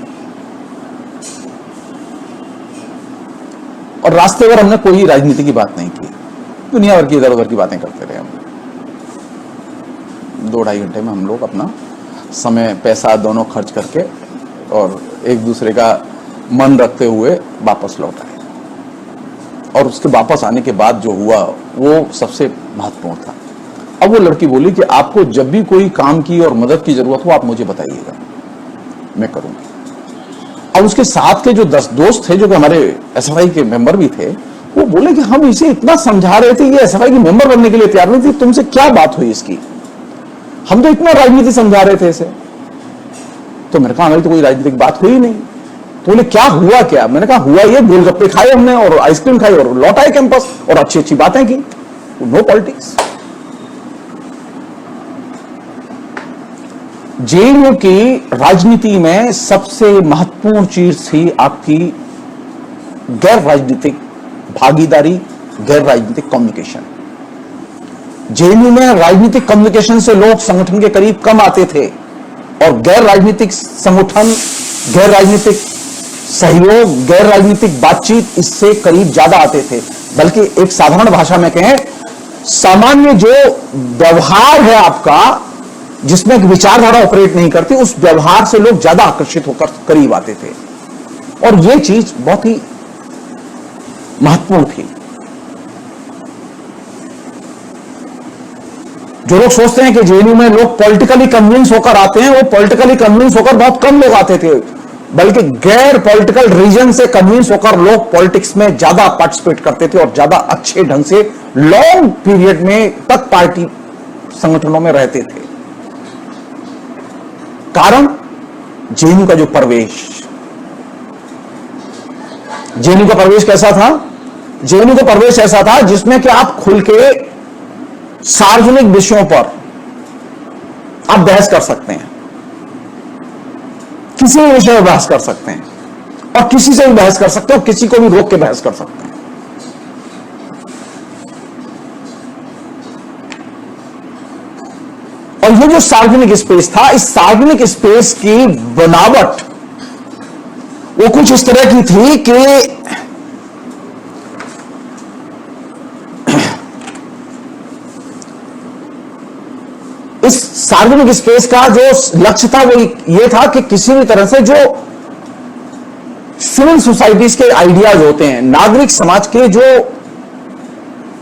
और रास्ते भर हमने कोई राजनीति की बात नहीं की, दुनिया भर की इधर उधर की बातें करते रहे हम। 2-2.5 घंटे में हम लोग अपना समय पैसा दोनों खर्च करके और एक दूसरे का मन रखते हुए वापस लौट आए। और उसके वापस आने के बाद जो हुआ वो सबसे महत्वपूर्ण था। अब वो लड़की बोली कि आपको जब भी कोई काम की और मदद की जरूरत हो आप मुझे बताइएगा, मैं करूंगी। अब उसके साथ के जो 10 दोस्त थे जो कि हमारे एसएफआई के मेंबर भी थे, वो बोले कि हम इसे इतना समझा रहे थे, ये एसएफआई की मेंबर बनने के लिए तैयार नहीं थी, तुमसे क्या बात हुई इसकी? हम तो इतना राजनीति समझा रहे थे इसे। तो मैंने कहा हमारी तो कोई राजनीतिक बात हुई नहीं। तो बोले क्या हुआ क्या? मैंने कहा हुआ ये, गोलगप्पे खाए हमने और आइसक्रीम खाई और लौट आए कैंपस और अच्छी अच्छी बातें की, नो पॉलिटिक्स। जेएनयू की राजनीति में सबसे महत्वपूर्ण चीज थी आपकी गैर राजनीतिक भागीदारी, गैर राजनीतिक कम्युनिकेशन। जेएनयू में राजनीतिक कम्युनिकेशन से लोग संगठन के करीब कम आते थे और गैर राजनीतिक संगठन, गैर राजनीतिक सहयोग, गैर राजनीतिक बातचीत इससे करीब ज्यादा आते थे। बल्कि एक साधारण भाषा में कहें, सामान्य जो व्यवहार है आपका, जिसमें एक विचारधारा ऑपरेट नहीं करती, उस व्यवहार से लोग ज्यादा आकर्षित होकर करीब आते थे। और यह चीज बहुत ही महत्वपूर्ण थी। जो लोग सोचते हैं कि जेएनयू में लोग पॉलिटिकली कन्विंस होकर आते हैं, वो पॉलिटिकली कन्विंस होकर बहुत कम लोग आते थे, बल्कि गैर पॉलिटिकल रीजन से कन्विंस होकर लोग पॉलिटिक्स में ज्यादा पार्टिसिपेट करते थे और ज्यादा अच्छे ढंग से लॉन्ग पीरियड में तक पार्टी संगठनों में रहते थे। कारण जेएनयू का जो प्रवेश, जेएनयू का प्रवेश कैसा था? जेएनयू का प्रवेश ऐसा था जिसमें कि आप खुल के सार्वजनिक विषयों पर आप बहस कर सकते हैं, किसी भी विषय पर बहस कर सकते हैं और किसी से भी बहस कर सकते हैं और किसी को भी रोक के बहस कर सकते हैं। और ये जो सार्वजनिक स्पेस था, इस सार्वजनिक स्पेस की बनावट वो कुछ इस तरह की थी कि इस सार्वजनिक स्पेस का जो लक्ष्य था वो ये था कि किसी भी तरह से जो सिविल सोसाइटीज के आइडियाज होते हैं, नागरिक समाज के जो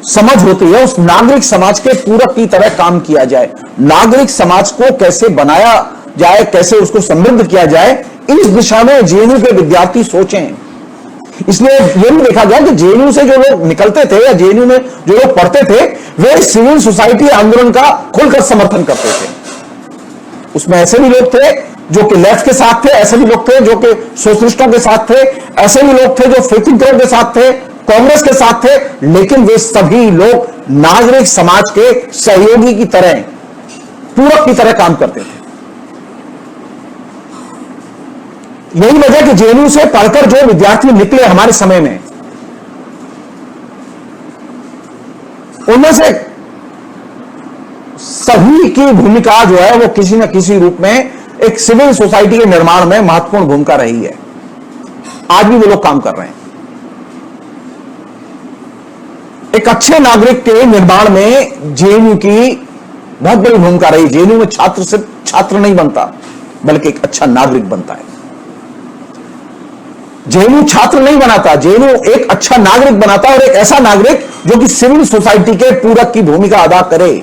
समझ होती है, उस नागरिक समाज के पूरक की तरह काम किया जाए। नागरिक समाज को कैसे बनाया जाए, कैसे उसको समृद्ध किया जाए, इस दिशा में जेएनयू के विद्यार्थी सोचें। इसलिए यह भी देखा गया कि जेएनयू से जो लोग निकलते थे या जेएनयू में जो लोग पढ़ते थे, वे सिविल सोसाइटी आंदोलन का खुलकर समर्थन करते थे। उसमें ऐसे भी लोग थे जो कि लेफ्ट के साथ थे, ऐसे भी लोग थे जो कि सोशलिस्टों के साथ थे, ऐसे भी लोग थे जो फ्रीथिंकरों के साथ थे, कांग्रेस के साथ थे, लेकिन वे सभी लोग नागरिक समाज के सहयोगी की तरह, पूरक की तरह काम करते थे। यही वजह कि जेएनयू से पढ़कर जो विद्यार्थी निकले हमारे समय में, उनमें से सभी की भूमिका जो है वो किसी न किसी रूप में एक सिविल सोसाइटी के निर्माण में महत्वपूर्ण भूमिका रही है। आज भी वो लोग काम कर रहे हैं। एक अच्छे नागरिक के निर्माण में जेएनयू की बहुत बड़ी भूमिका रही। जेएनयू में छात्र सिर्फ छात्र नहीं बनता, बल्कि एक अच्छा नागरिक बनता है। जेएनयू छात्र नहीं बनाता, जेएनयू एक अच्छा नागरिक बनाता है, और एक ऐसा नागरिक जो कि सिविल सोसाइटी के पूरक की भूमिका अदा करे।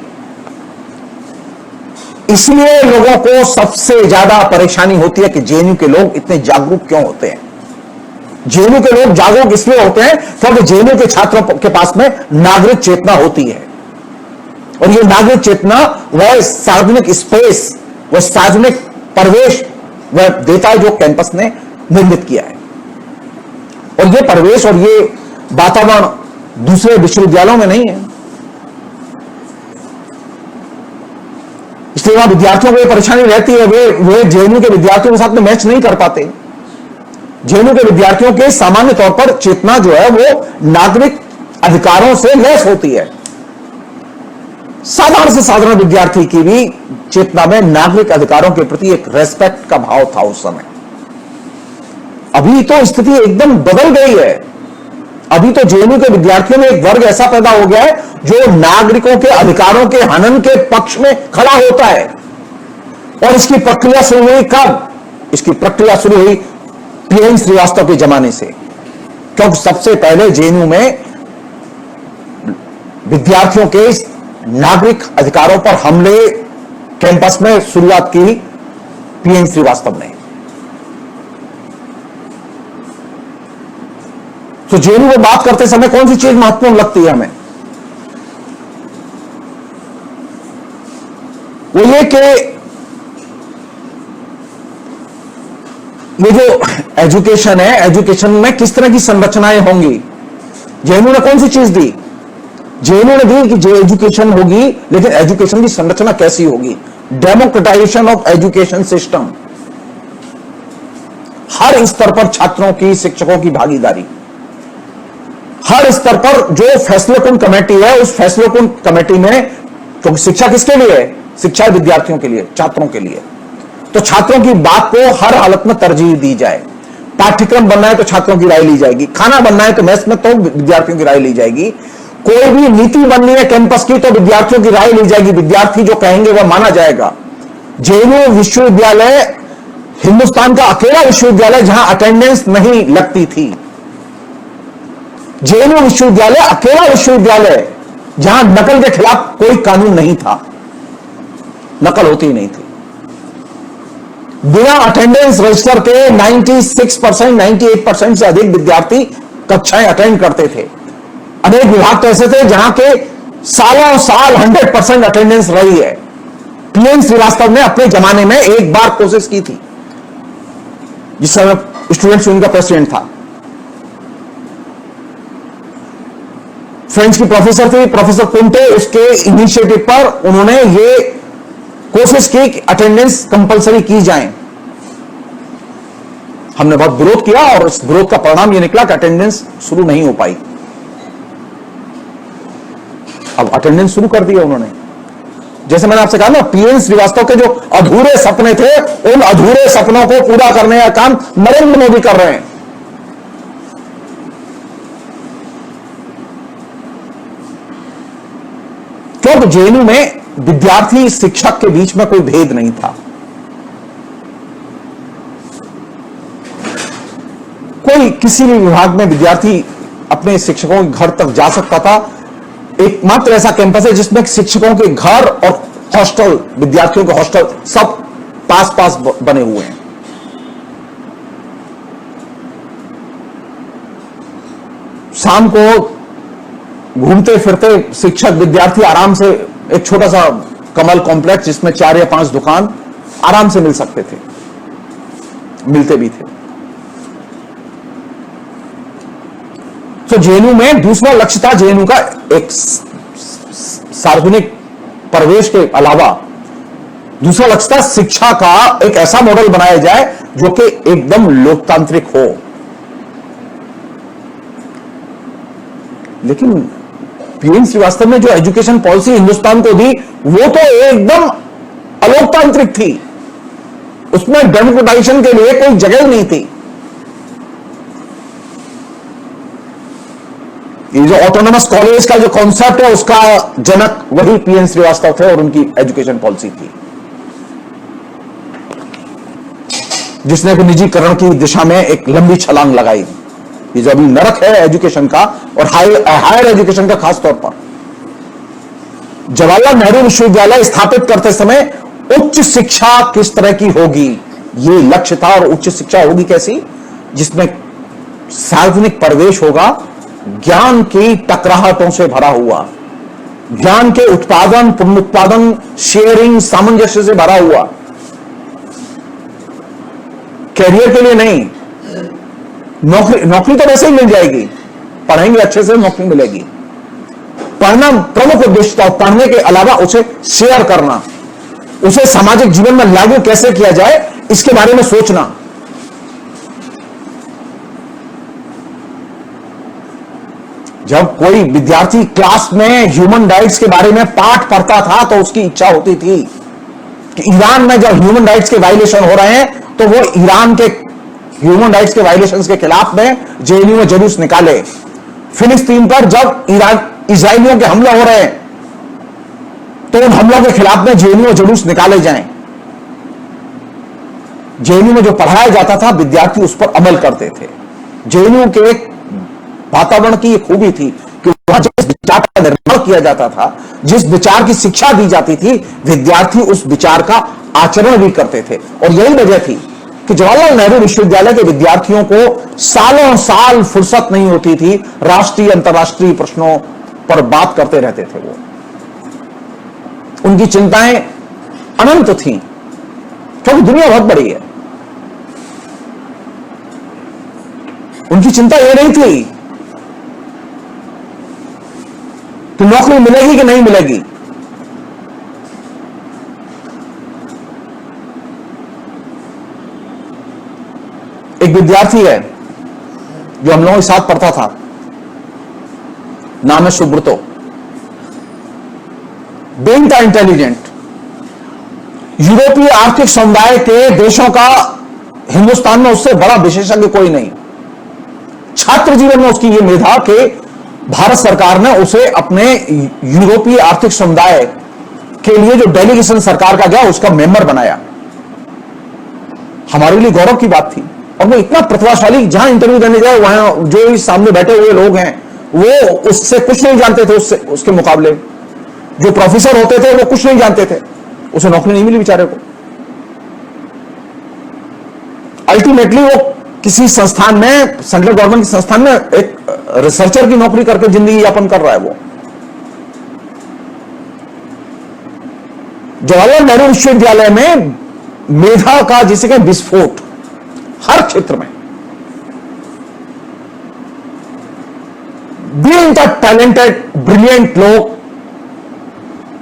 इसलिए लोगों को सबसे ज्यादा परेशानी होती है कि जेएनयू के लोग इतने जागरूक क्यों होते हैं। जेएनयू के लोग जागरूक इसलिए होते हैं क्योंकि जेएनयू के छात्रों के पास में नागरिक चेतना होती है, और यह नागरिक चेतना वह सार्वजनिक स्पेस, वह सार्वजनिक परिवेश वह देता है जो कैंपस ने निर्मित किया है। और यह परिवेश और यह वातावरण दूसरे विश्वविद्यालयों में नहीं है। इसलिए वहां विद्यार्थियों को ये परेशानी रहती है, वे जेएनयू के विद्यार्थियों के साथ में मैच नहीं कर पाते। जेएनयू के विद्यार्थियों के सामान्य तौर पर चेतना जो है वो नागरिक अधिकारों से लैस होती है। साधारण से साधारण विद्यार्थी की भी चेतना में नागरिक अधिकारों के प्रति एक रेस्पेक्ट का भाव था उस समय। अभी तो स्थिति एकदम बदल गई है। अभी तो जेएनयू के विद्यार्थियों में एक वर्ग ऐसा पैदा हो गया है जो नागरिकों के अधिकारों के हनन के पक्ष में खड़ा होता है। और इसकी प्रक्रिया शुरू हुई कब? इसकी प्रक्रिया शुरू हुई पीएन श्रीवास्तव के जमाने से, क्योंकि सबसे पहले जेएनयू में विद्यार्थियों के नागरिक अधिकारों पर हमले कैंपस में शुरुआत की पीएन श्रीवास्तव ने। तो जेएनयू में बात करते समय कौन सी चीज महत्वपूर्ण लगती है हमें? वो ये कि ये जो एजुकेशन है, एजुकेशन में किस तरह की संरचनाएं होंगी। जेएनयू ने कौन सी चीज दी? जेएनयू ने दी कि जो एजुकेशन होगी, लेकिन एजुकेशन की संरचना कैसी होगी? Democratization of education system. हर स्तर पर छात्रों की, शिक्षकों की भागीदारी। हर स्तर पर जो फैसलेकुन कमेटी है, उस फैसलेकुन कमेटी में, क्योंकि शिक्षा किसके लिए है? शिक्षा विद्यार्थियों के लिए, छात्रों के लिए। तो छात्रों की बात को हर हालत में तरजीह दी जाए। पाठ्यक्रम बनना है तो छात्रों की राय ली जाएगी, खाना बनना है तो मेस में तो विद्यार्थियों की राय ली जाएगी, कोई भी नीति बननी है कैंपस की तो विद्यार्थियों की राय ली जाएगी, विद्यार्थी जो कहेंगे वह माना जाएगा। जेएनयू विश्वविद्यालय हिंदुस्तान का अकेला विश्वविद्यालय जहां अटेंडेंस नहीं लगती थी। जेएनयू विश्वविद्यालय अकेला विश्वविद्यालय जहां नकल के खिलाफ कोई कानून नहीं था, नकल होती ही नहीं थी। बिना अटेंडेंस रजिस्टर के 96%, 98% से अधिक विद्यार्थी कक्षाएं अटेंड करते थे। अनेक विभाग तो ऐसे थे जहां के सालों साल 100% अटेंडेंस रही है। पीएन श्रीवास्तव ने अपने जमाने में एक बार कोशिश की थी, जिस समय स्टूडेंट्स यूनियन का प्रेसिडेंट था। फ्रेंच की प्रोफेसर थी, प्रोफेसर कुंटे, उसके इनिशिएटिव पर उन्होंने ये कोशिश की कि अटेंडेंस कंपलसरी की जाए। हमने बहुत विरोध किया और इस विरोध का परिणाम यह निकला कि अटेंडेंस शुरू नहीं हो पाई। अब अटेंडेंस शुरू कर दिया उन्होंने। जैसे मैंने आपसे कहा ना, पीएन श्रीवास्तव के जो अधूरे सपने थे, उन अधूरे सपनों को पूरा करने का काम नरेंद्र मोदी कर रहे हैं। क्योंकि जेएनयू में विद्यार्थी शिक्षक के बीच में कोई भेद नहीं था। कोई किसी भी विभाग में विद्यार्थी अपने शिक्षकों के घर तक जा सकता था। एकमात्र ऐसा कैंपस है जिसमें शिक्षकों के घर और हॉस्टल, विद्यार्थियों के हॉस्टल सब पास पास बने हुए हैं। शाम को घूमते फिरते शिक्षक विद्यार्थी आराम से एक छोटा सा कमल कॉम्प्लेक्स जिसमें 4 या 5 दुकान आराम से मिल सकते थे, मिलते भी थे। तो जेएनयू में दूसरा लक्ष्य था, जेएनयू का एक सार्वजनिक प्रवेश के अलावा दूसरा लक्ष्य था शिक्षा का एक ऐसा मॉडल बनाया जाए जो कि एकदम लोकतांत्रिक हो। लेकिन पीएन श्रीवास्तव ने जो एजुकेशन पॉलिसी हिंदुस्तान को दी वो तो एकदम अलोकतांत्रिक थी। उसमें डेमोक्रेटाइजेशन के लिए कोई जगह ही नहीं थी। ये जो ऑटोनोमस कॉलेज का जो कॉन्सेप्ट है उसका जनक वही पीएन श्रीवास्तव थे और उनकी एजुकेशन पॉलिसी थी, जिसने कि निजीकरण की दिशा में एक लंबी छलांग लगाई। ये जो अभी नरक है एजुकेशन का और हायर एजुकेशन का खास तौर पर, जवाहरलाल नेहरू विश्वविद्यालय स्थापित करते समय उच्च शिक्षा किस तरह की होगी ये लक्ष्य था। और उच्च शिक्षा होगी कैसी? जिसमें सार्वजनिक प्रवेश होगा, ज्ञान की टकराहटों से भरा हुआ, ज्ञान के उत्पादन, पुनरुत्पादन, शेयरिंग, सामंजस्य से भरा हुआ। कैरियर के लिए नहीं, नौकरी तो वैसे ही मिल जाएगी, पढ़ेंगे अच्छे से नौकरी मिलेगी। पढ़ना प्रमुख उद्देश्य था, पढ़ने के अलावा उसे शेयर करना, उसे सामाजिक जीवन में लागू कैसे किया जाए, इसके बारे में सोचना। जब कोई विद्यार्थी क्लास में ह्यूमन राइट्स के बारे में पाठ पढ़ता था तो उसकी इच्छा होती थी कि ईरान में जब ह्यूमन राइट्स के वायलेशन हो रहे हैं तो वो ईरान के ह्यूमन राइट्स के वायलेशंस के खिलाफ में जेएनयू में जुलूस निकाले। फिलिस्तीन पर जब इजरायलियों के हमले हो रहे हैं तो उन हमलों के खिलाफ में जेएनयू में जुलूस निकाले जाएं। जेएनयू में जो पढ़ाया जाता था विद्यार्थी उस पर अमल करते थे। जेएनयू के एक वातावरण की एक खूबी थी कि वहां जिस विचार का निर्माण किया जाता था, जिस विचार की शिक्षा दी जाती थी, विद्यार्थी उस विचार का आचरण भी करते थे। और यही वजह थी कि जवाहरलाल नेहरू विश्वविद्यालय के विद्यार्थियों को सालों साल फुर्सत नहीं होती थी, राष्ट्रीय अंतर्राष्ट्रीय प्रश्नों पर बात करते रहते थे। वो उनकी चिंताएं अनंत थीं, क्योंकि दुनिया बहुत बड़ी है। उनकी चिंता यह नहीं थी कि नौकरी मिलेगी कि नहीं मिलेगी। एक विद्यार्थी है जो हम लोगों के साथ पढ़ता था, नाम है सुब्रतो। बेइंटा इंटेलिजेंट, यूरोपीय आर्थिक समुदाय के देशों का हिंदुस्तान में उससे बड़ा विशेषज्ञ कोई नहीं। छात्र जीवन में उसकी यह मेधा कि भारत सरकार ने उसे अपने यूरोपीय आर्थिक समुदाय के लिए जो डेलीगेशन सरकार का गया उसका मेंबर बनाया। हमारे लिए गौरव की बात थी। और वो इतना प्रतिभाशाली, जहां इंटरव्यू देने जाए वहां जो इस सामने बैठे हुए लोग हैं वो उससे कुछ नहीं जानते थे। उसके मुकाबले जो प्रोफेसर होते थे वो कुछ नहीं जानते थे। उसे नौकरी नहीं मिली बेचारे को। अल्टीमेटली वो किसी संस्थान में, सेंट्रल गवर्नमेंट के संस्थान में एक रिसर्चर की नौकरी करके जिंदगी यापन कर रहा है वो। जवाहरलाल नेहरू विश्वविद्यालय में मेधा का जिसे कहें विस्फोट हर क्षेत्र में। बीइंग द टैलेंटेड ब्रिलियंट लोग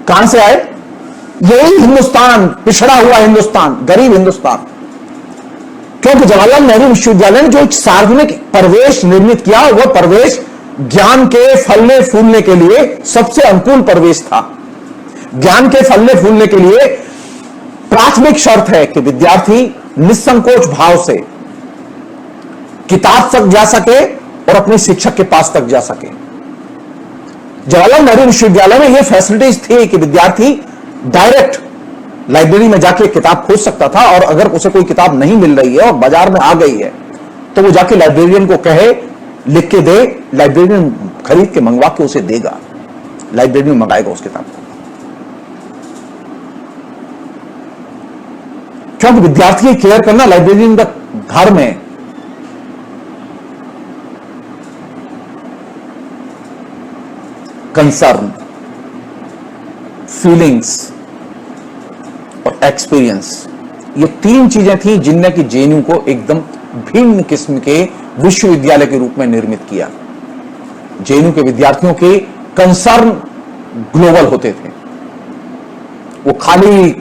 कहां से आए? यही हिंदुस्तान, पिछड़ा हुआ हिंदुस्तान, गरीब हिंदुस्तान। क्योंकि जवाहरलाल नेहरू विश्वविद्यालय ने जो एक सार्वजनिक परिवेश निर्मित किया, वह परिवेश ज्ञान के फलने फूलने के लिए सबसे अनुकूल परिवेश था। ज्ञान के फलने फूलने के लिए प्राथमिक शर्त है कि विद्यार्थी निसंकोच भाव से किताब तक जा सके और अपने शिक्षक के पास तक जा सके। जवाहरलाल नेहरू विश्वविद्यालय में यह फैसिलिटीज थी कि विद्यार्थी डायरेक्ट लाइब्रेरी में जाके किताब खोज सकता था, और अगर उसे कोई किताब नहीं मिल रही है और बाजार में आ गई है तो वो जाके लाइब्रेरियन को कहे, लिख के दे, लाइब्रेरियन खरीद के मंगवा के उसे देगा, लाइब्रेरियन मंगाएगा उस किताब को। क्योंकि विद्यार्थी की केयर करना लाइब्रेरियन का धर्म है। कंसर्न, फीलिंग्स और एक्सपीरियंस, ये तीन चीजें थी जिनने कि जेएनयू को एकदम भिन्न किस्म के विश्वविद्यालय के रूप में निर्मित किया। जेएनयू के विद्यार्थियों के कंसर्न ग्लोबल होते थे। वो खाली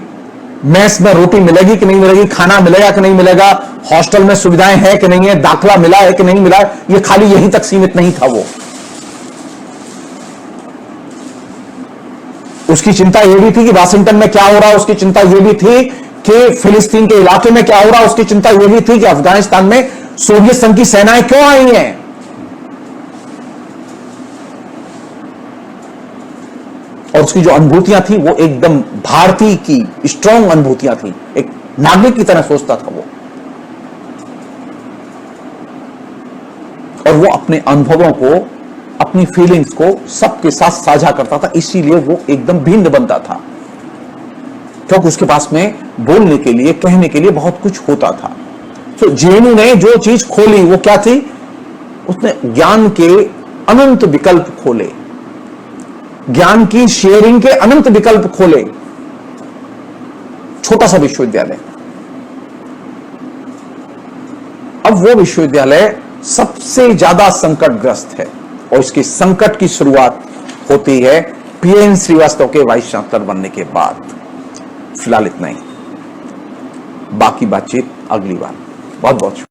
मेस में रोटी मिलेगी कि नहीं मिलेगी, खाना मिलेगा कि नहीं मिलेगा, हॉस्टल में सुविधाएं हैं कि नहीं है, दाखला मिला है कि नहीं मिला है, ये खाली यहीं तक सीमित नहीं था। वो उसकी चिंता यह भी थी कि वाशिंगटन में क्या हो रहा है, उसकी चिंता यह भी थी कि फिलिस्तीन के इलाके में क्या हो रहा है, उसकी चिंता यह भी थी कि अफगानिस्तान में सोवियत संघ की सेनाएं क्यों आई हैं। और उसकी जो अनुभूतियां थी वो एकदम भारतीय की स्ट्रांग अनुभूतियां थी। एक नागरिक की तरह सोचता था वो, और वो अपने अनुभवों को, अपनी फीलिंग्स को सबके साथ साझा करता था। इसीलिए वो एकदम भिन्न बनता था, क्योंकि उसके पास में बोलने के लिए, कहने के लिए बहुत कुछ होता था। तो जेएनयू ने जो चीज खोली वो क्या थी? उसने ज्ञान के अनंत विकल्प खोले, ज्ञान की शेयरिंग के अनंत विकल्प खोले। छोटा सा विश्वविद्यालय, अब वो विश्वविद्यालय सबसे ज्यादा संकटग्रस्त है, और इसकी संकट की शुरुआत होती है पीएन श्रीवास्तव के वाइस चांसलर बनने के बाद। फिलहाल इतना ही, बाकी बातचीत अगली बार। बहुत बहुत शुक्रिया।